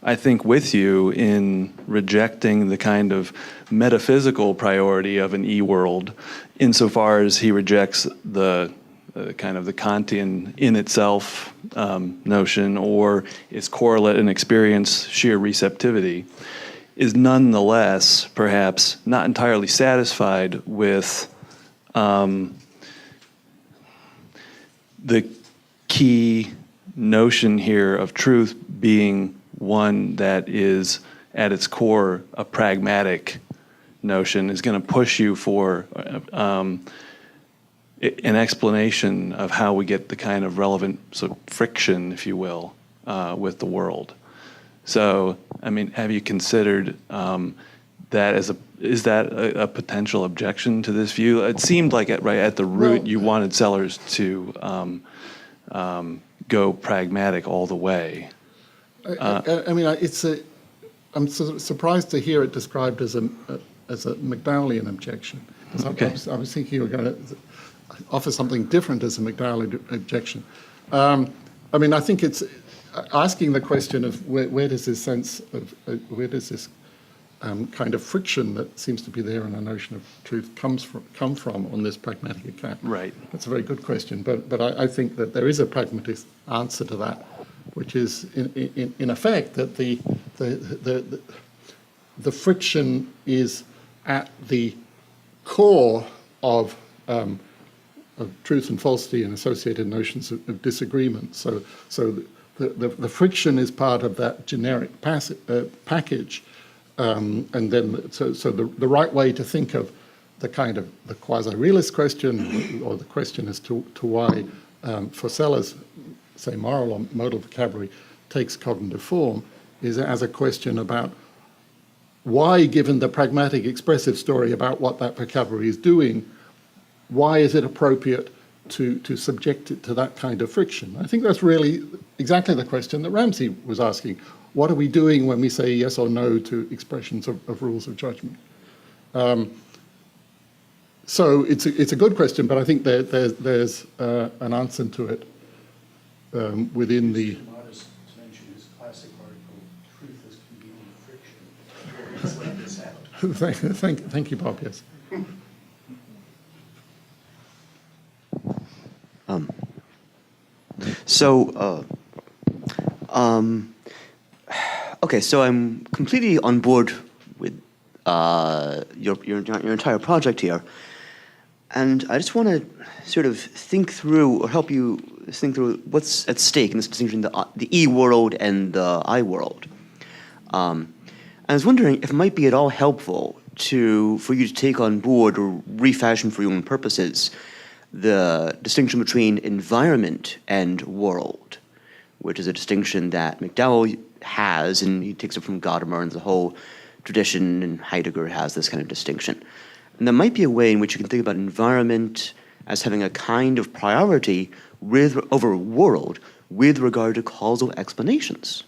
I think with you in rejecting the kind of metaphysical priority of an e-world, insofar as he rejects the kind of the Kantian in itself notion, or its correlate in experience, sheer receptivity, is nonetheless perhaps not entirely satisfied with the key notion here of truth being one that is at its core a pragmatic notion, is going to push you for an explanation of how we get the kind of relevant sort of friction, if you will, with the world. So, I mean, have you considered that is that a potential objection to this view? It seemed like right at the root you wanted Sellars to go pragmatic all the way. I mean, I'm surprised to hear it described as a McDowellian objection. Okay. I was thinking you were going to offer something different as a McDowellian objection. I mean, I think it's asking the question of where does this sense of where does this kind of friction that seems to be there in a notion of truth come from on this pragmatic account? Right. That's a very good question, but I think that there is a pragmatist answer to that, which is in effect that the friction is at the core of truth and falsity and associated notions of disagreement. So the friction is part of that generic package, and then so the right way to think of the kind of the quasi-realist question, or the question as to why, for Sellars, say moral or modal vocabulary takes cognitive form, is as a question about why, given the pragmatic expressive story about what that vocabulary is doing, why is it appropriate to subject it to that kind of friction? I think that's really exactly the question that Ramsey was asking. What are we doing when we say yes or no to expressions of rules of judgment? So it's a good question, but I think there's an answer to it within the... mention his classic article, "Truth is Convenient Friction." Thank you, Bob, yes. Okay, so I'm completely on board with your entire project here, and I just want to sort of think through, or help you think through, what's at stake in this distinction, the E world and the I world. I was wondering if it might be at all helpful for you to take on board or refashion for your own purposes the distinction between environment and world, which is a distinction that McDowell has, and he takes it from Gadamer, and the whole tradition, and Heidegger has this kind of distinction. And there might be a way in which you can think about environment as having a kind of priority over world with regard to causal explanations.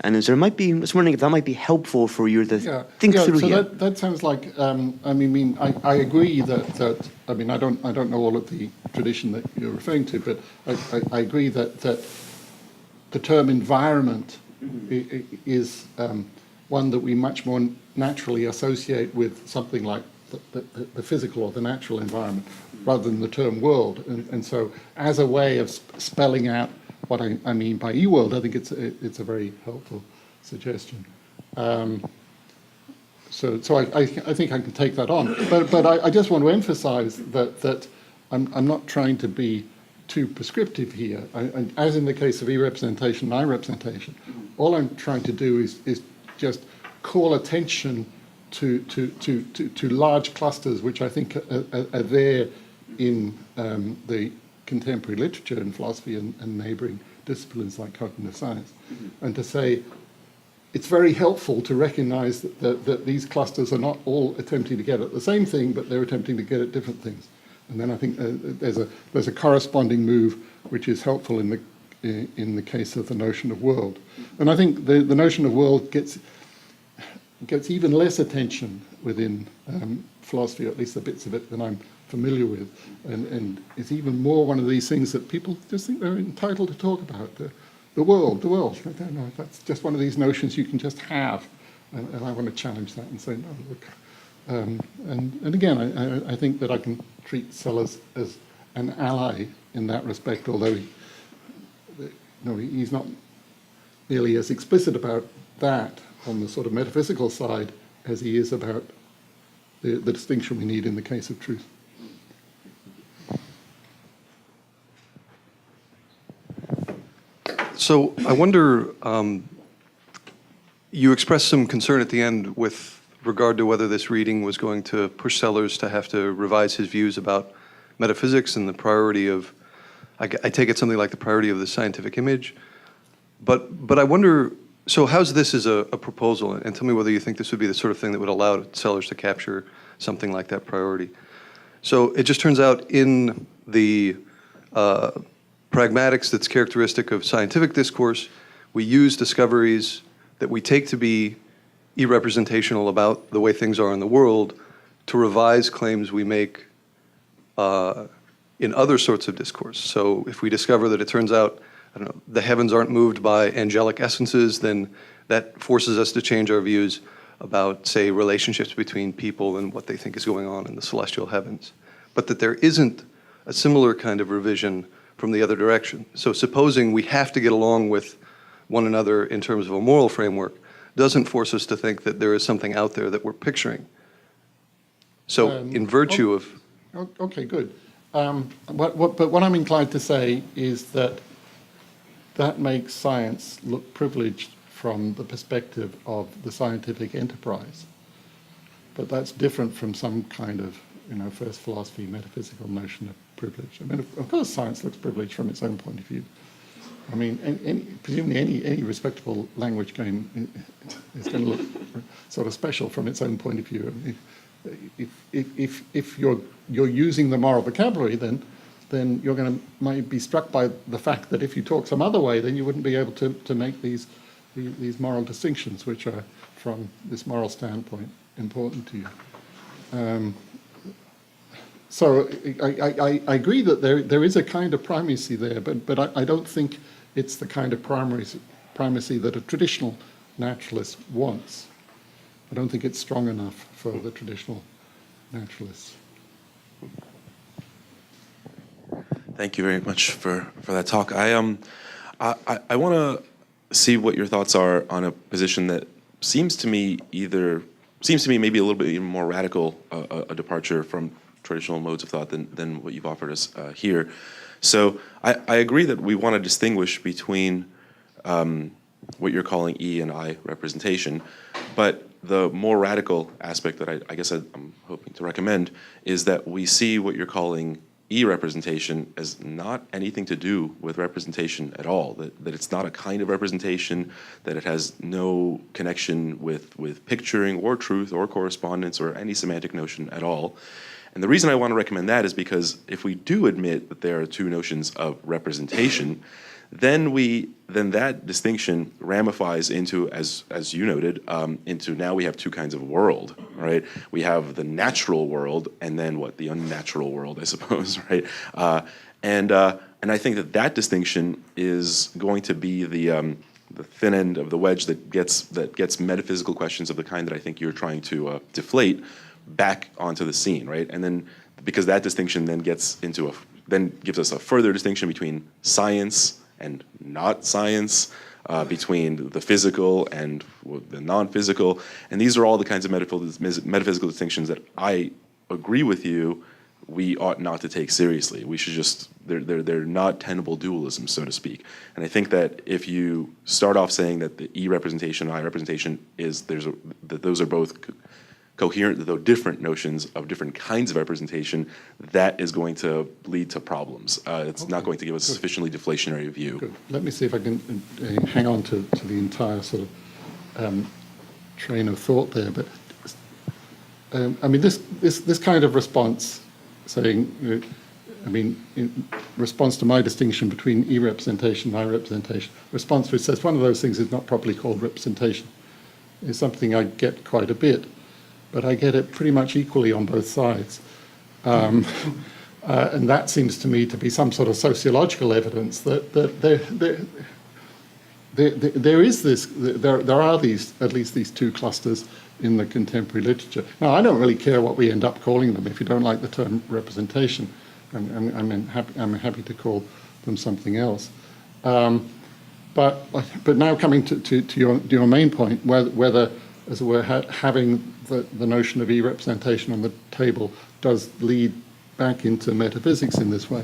And I was wondering if that might be helpful for you to think through so here. That sounds like, I agree that I don't know all of the tradition that you're referring to, but I agree that the term environment is one that we much more naturally associate with something like the physical or the natural environment, rather than the term world. And so, as a way of spelling out what I mean by E-world, I think it's a very helpful suggestion. So I think I can take that on. But I just want to emphasize that I'm not trying to be too prescriptive here. As in the case of E-representation and I-representation, all I'm trying to do is just call attention to large clusters which I think are there in the contemporary literature and philosophy and neighboring disciplines like cognitive science, and to say it's very helpful to recognize that these clusters are not all attempting to get at the same thing, but they're attempting to get at different things. And then I think there's a corresponding move which is helpful in the case of the notion of world. And I think the notion of world gets even less attention within philosophy, or at least the bits of it that I'm familiar with, and it's even more one of these things that people just think they're entitled to talk about, the world. I don't know, that's just one of these notions you can just have, and I want to challenge that and say, no, look. And again, I think that I can treat Sellars as an ally in that respect, although he's not nearly as explicit about that on the sort of metaphysical side as he is about the distinction we need in the case of truth. So I wonder, you expressed some concern at the end with regard to whether this reading was going to push Sellars to have to revise his views about metaphysics and the priority of, I take it something like the priority of the scientific image. But I wonder, so how's this as a proposal? And tell me whether you think this would be the sort of thing that would allow Sellars to capture something like that priority. So it just turns out in the pragmatics that's characteristic of scientific discourse, we use discoveries that we take to be e-representational about the way things are in the world to revise claims we make in other sorts of discourse. So if we discover that it turns out, I don't know, the heavens aren't moved by angelic essences, then that forces us to change our views about, say, relationships between people and what they think is going on in the celestial heavens. But that there isn't a similar kind of revision from the other direction. So supposing we have to get along with one another in terms of a moral framework doesn't force us to think that there is something out there that we're picturing. So in virtue of... Okay, good. But what I'm inclined to say is that makes science look privileged from the perspective of the scientific enterprise. but that's different from some kind of, first philosophy, metaphysical notion of privilege. I mean, of course, science looks privileged from its own point of view. I mean, presumably any respectable language game is going to look sort of special from its own point of view. If you're using the moral vocabulary, then you're going to might be struck by the fact that if you talk some other way, then you wouldn't be able to make these moral distinctions, which are, from this moral standpoint, important to you. So I agree that there is a kind of primacy there, but I don't think it's the kind of primacy that a traditional naturalist wants. I don't think it's strong enough for the traditional naturalists. Thank you very much for that talk. I want to see what your thoughts are on a position that seems to me maybe a little bit even more radical, a departure from traditional modes of thought than what you've offered us here. So I agree that we want to distinguish between what you're calling E and I representation, but the more radical aspect that I guess I'm hoping to recommend is that we see what you're calling E representation as not anything to do with representation at all, that it's not a kind of representation, that it has no connection with picturing or truth or correspondence or any semantic notion at all. And the reason I want to recommend that is because if we do admit that there are two notions of representation, then that distinction ramifies into, as you noted, into now we have two kinds of world, right? We have the natural world and then the unnatural world, I suppose, right? And I think that distinction is going to be the thin end of the wedge that gets metaphysical questions of the kind that I think you're trying to deflate back onto the scene, right? And then because that distinction then gives us a further distinction between science and not science, between the physical and the non-physical, and these are all the kinds of metaphysical distinctions that I agree with you we ought not to take seriously. We should just they're not tenable dualisms, so to speak. And I think that if you start off saying that the E representation and I representation that those are both coherent, though different notions of different kinds of representation, that is going to lead to problems. It's not going to give us a sufficiently deflationary view. Good. Let me see if I can hang on to the entire sort of train of thought there. But I mean, this kind of response, saying, in response to my distinction between E representation and I representation, response which says one of those things is not properly called representation, is something I get quite a bit. But I get it pretty much equally on both sides. And that seems to me to be some sort of sociological evidence that there are at least these two clusters in the contemporary literature. Now, I don't really care what we end up calling them. If you don't like the term representation, I'm happy to call them something else. But now coming to your main point, whether as it were, having the notion of E-representation on the table does lead back into metaphysics in this way.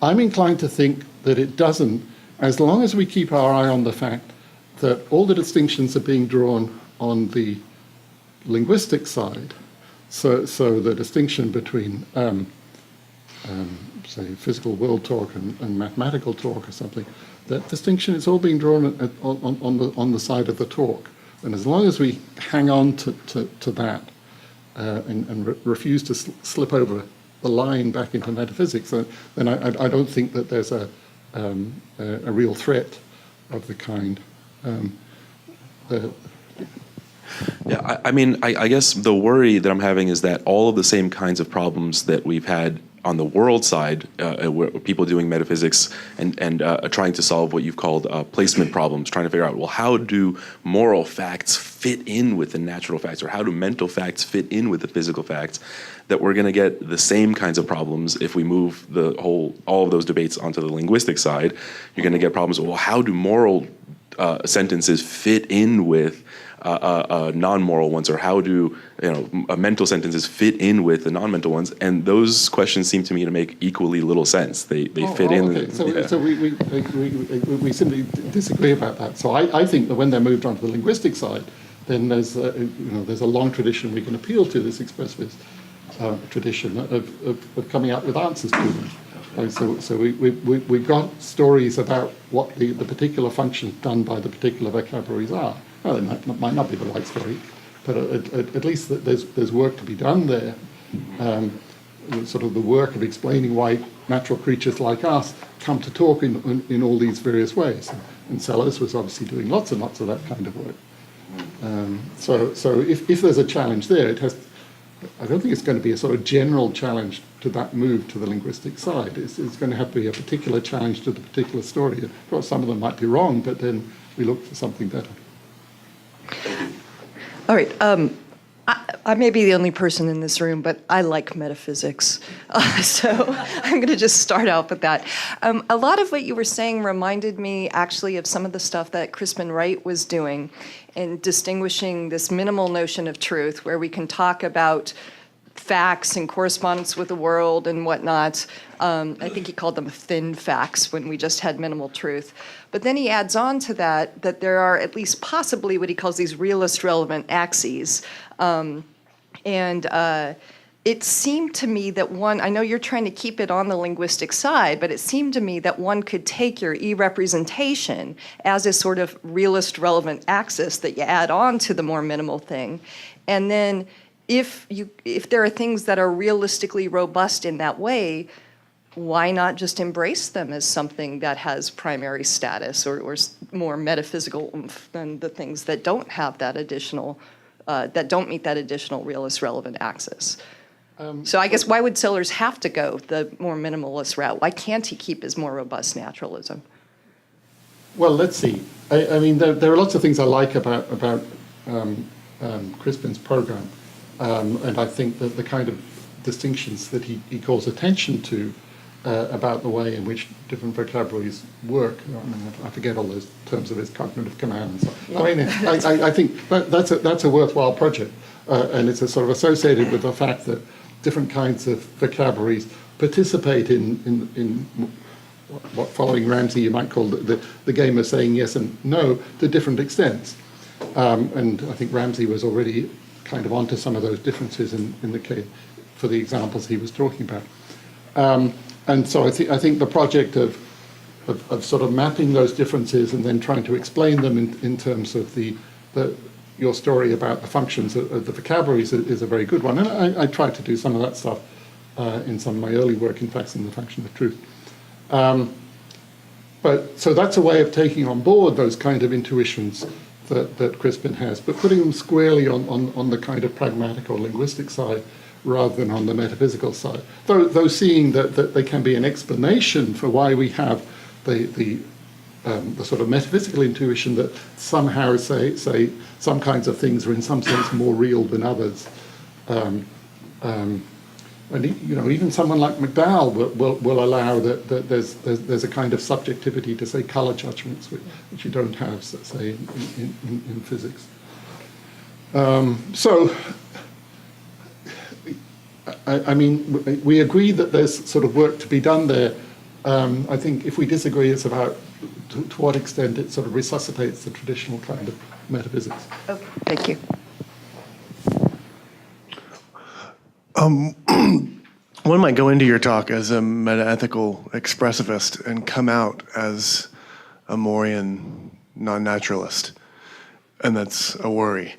I'm inclined to think that it doesn't, as long as we keep our eye on the fact that all the distinctions are being drawn on the linguistic side. So the distinction between, say, physical world talk and mathematical talk or something, that distinction is all being drawn on the side of the talk. And as long as we hang on to that and refuse to slip over the line back into metaphysics, then I don't think that there's a real threat of the kind. Yeah, I guess the worry that I'm having is that all of the same kinds of problems that we've had on the world side, where people doing metaphysics and trying to solve what you've called placement problems, trying to figure out, well, how do moral facts fit in with the natural facts, or how do mental facts fit in with the physical facts, that we're going to get the same kinds of problems if we move all of those debates onto the linguistic side. You're going to get problems, well, how do moral sentences fit in with non-moral ones, or how do mental sentences fit in with the non-mental ones? And those questions seem to me to make equally little sense. They fit in. Okay. So we simply disagree about that. So I think that when they're moved onto the linguistic side, then there's a long tradition we can appeal to, this expressivist tradition of coming up with answers to them. So we got stories about what the particular functions done by the particular vocabularies are. Well, it might not be the right story, but at least there's work to be done there. Sort of the work of explaining why natural creatures like us come to talk in all these various ways. And Sellars was obviously doing lots and lots of that kind of work. So if there's a challenge there, I don't think it's going to be a sort of general challenge to that move to the linguistic side. It's going to have to be a particular challenge to the particular story. Of course, some of them might be wrong, but then we look for something better. All right. I may be the only person in this room, but I like metaphysics. So I'm going to just start out with that. A lot of what you were saying reminded me actually of some of the stuff that Crispin Wright was doing in distinguishing this minimal notion of truth, where we can talk about facts and correspondence with the world and whatnot. I think he called them thin facts when we just had minimal truth. But then he adds on to that there are at least possibly what he calls these realist relevant axes. It seemed to me that one, I know you're trying to keep it on the linguistic side, but it seemed to me that one could take your e-representation as a sort of realist relevant axis that you add on to the more minimal thing. And then if there are things that are realistically robust in that way, why not just embrace them as something that has primary status or more metaphysical oomph than the things that don't have that additional, that don't meet that additional realist relevant axis? So I guess why would Sellars have to go the more minimalist route? Why can't he keep his more robust naturalism? Well, let's see. I mean, there are lots of things I like about Crispin's program, and I think that the kind of distinctions that he calls attention to about the way in which different vocabularies work. I mean, I forget all those terms of his cognitive command and so on. Yeah. I mean, I think that's a worthwhile project, and it's a sort of associated with the fact that different kinds of vocabularies participate in what, following Ramsey, you might call the game of saying yes and no to different extents. And I think Ramsey was already kind of onto some of those differences in the case for the examples he was talking about. And so I think the project of sort of mapping those differences and then trying to explain them in terms of your story about the functions of the vocabularies is a very good one. And I tried to do some of that stuff in some of my early work, in fact, in The Function of Truth. But so that's a way of taking on board those kind of intuitions that Crispin has, but putting them squarely on the kind of pragmatic or linguistic side rather than on the metaphysical side. Though seeing that they can be an explanation for why we have the sort of metaphysical intuition that somehow say some kinds of things are in some sense more real than others. And even someone like McDowell will allow that there's a kind of subjectivity to say color judgments which you don't have, say, in physics. So I mean, we agree that there's sort of work to be done there. I think if we disagree, it's about to what extent it sort of resuscitates the traditional kind of metaphysics. Okay, thank you. One might go into your talk as a metaethical expressivist and come out as a Morean non-naturalist. And that's a worry.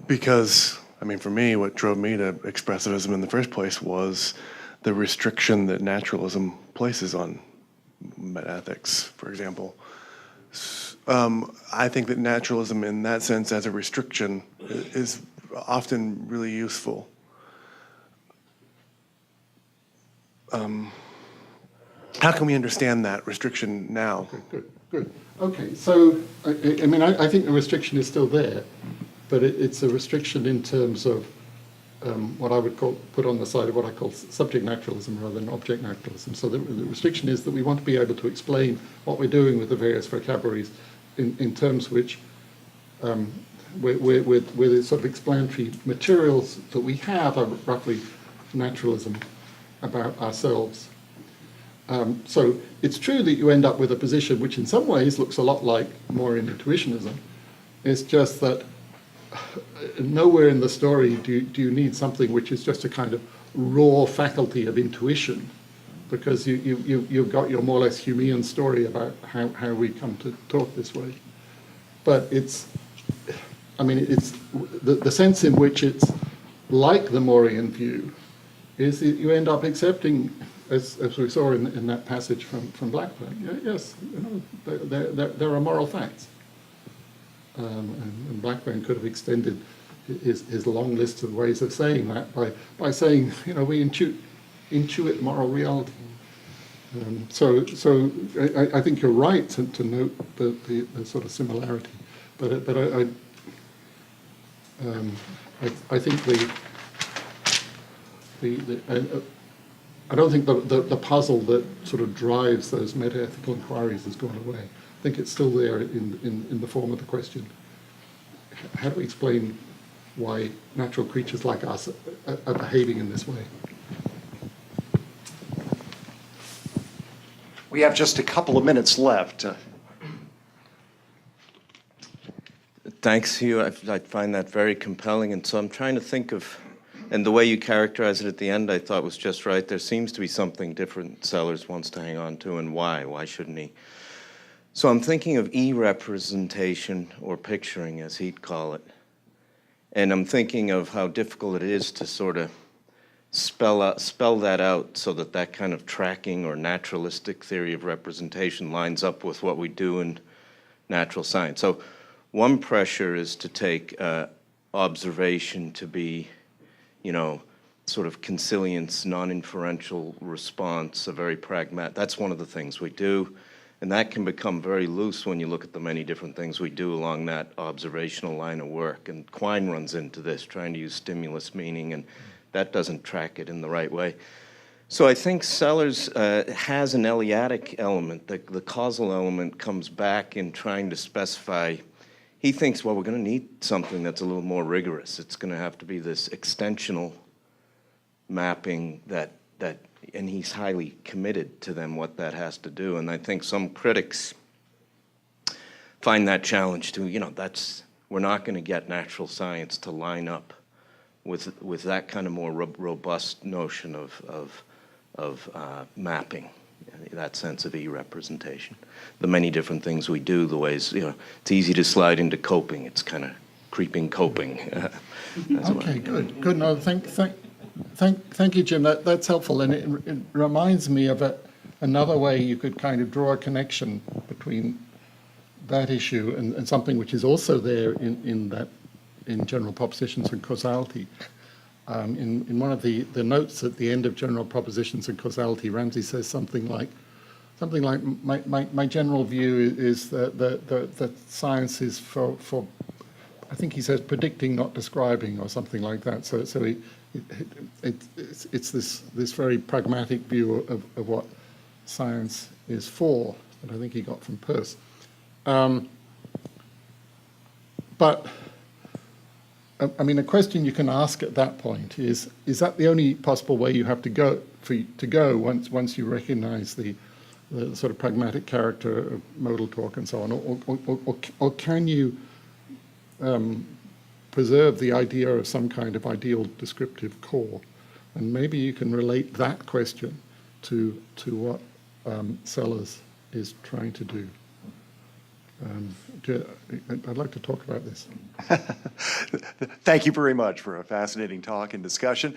Because, I mean, for me, what drove me to expressivism in the first place was the restriction that naturalism places on metaethics, for example. I think that naturalism, in that sense, as a restriction, is often really useful. How can we understand that restriction now? Okay, good. Okay, so I mean, I think the restriction is still there, but it's a restriction in terms of what I would put on the side of what I call subject naturalism rather than object naturalism. So the restriction is that we want to be able to explain what we're doing with the various vocabularies in terms which with the sort of explanatory materials that we have are roughly naturalism about ourselves. So it's true that you end up with a position which in some ways looks a lot like Morean intuitionism. It's just that nowhere in the story do you need something which is just a kind of raw faculty of intuition, because you've got your more or less Humean story about how we come to talk this way. But it's the sense in which it's like the Morean view is that you end up accepting, as we saw in that passage from Blackburn, yes, there are moral facts. And Blackburn could have extended his long list of ways of saying that by saying, we intuit moral reality. So I think you're right to note the sort of similarity, but I think I don't think the puzzle that sort of drives those metaethical inquiries has gone away. I think it's still there in the form of the question: how do we explain why natural creatures like us are behaving in this way? We have just a couple of minutes left. Thanks, Hugh. I find that very compelling, and so I'm trying to think of, and the way you characterize it at the end I thought was just right. There seems to be something different Sellars wants to hang on to, and why? Why shouldn't he? So I'm thinking of e-representation, or picturing as he'd call it, and I'm thinking of how difficult it is to sort of spell that out so that kind of tracking or naturalistic theory of representation lines up with what we do in natural science. So one pressure is to take observation to be, sort of consilience, non-inferential response, a very pragmatic. That's one of the things we do, and that can become very loose when you look at the many different things we do along that observational line of work. And Quine runs into this, trying to use stimulus meaning, and that doesn't track it in the right way. So I think Sellars has an Eliatic element. The causal element comes back in trying to specify. He thinks, well, we're going to need something that's a little more rigorous. It's going to have to be this extensional mapping that, and he's highly committed to then what that has to do. And I think some critics find that challenge to, we're not going to get natural science to line up with that kind of more robust notion of mapping, that sense of e-representation. The many different things we do, the ways, it's easy to slide into coping. It's kind of creeping coping. Okay, good. No, thank you, Jim. That's helpful, and it reminds me of another way you could kind of draw a connection between that issue and something which is also there in general propositions and causality. In one of the notes at the end of general propositions and causality, Ramsey says something like my general view is that science is for I think he says predicting, not describing, or something like that. So it's this very pragmatic view of what science is for that I think he got from Peirce. But I mean, a question you can ask at that point is that the only possible way you have to go once you recognize the sort of pragmatic character of modal talk and so on, or can you preserve the idea of some kind of ideal descriptive core? And maybe you can relate that question to what Sellars is trying to do. I'd like to talk about this. Thank you very much for a fascinating talk and discussion.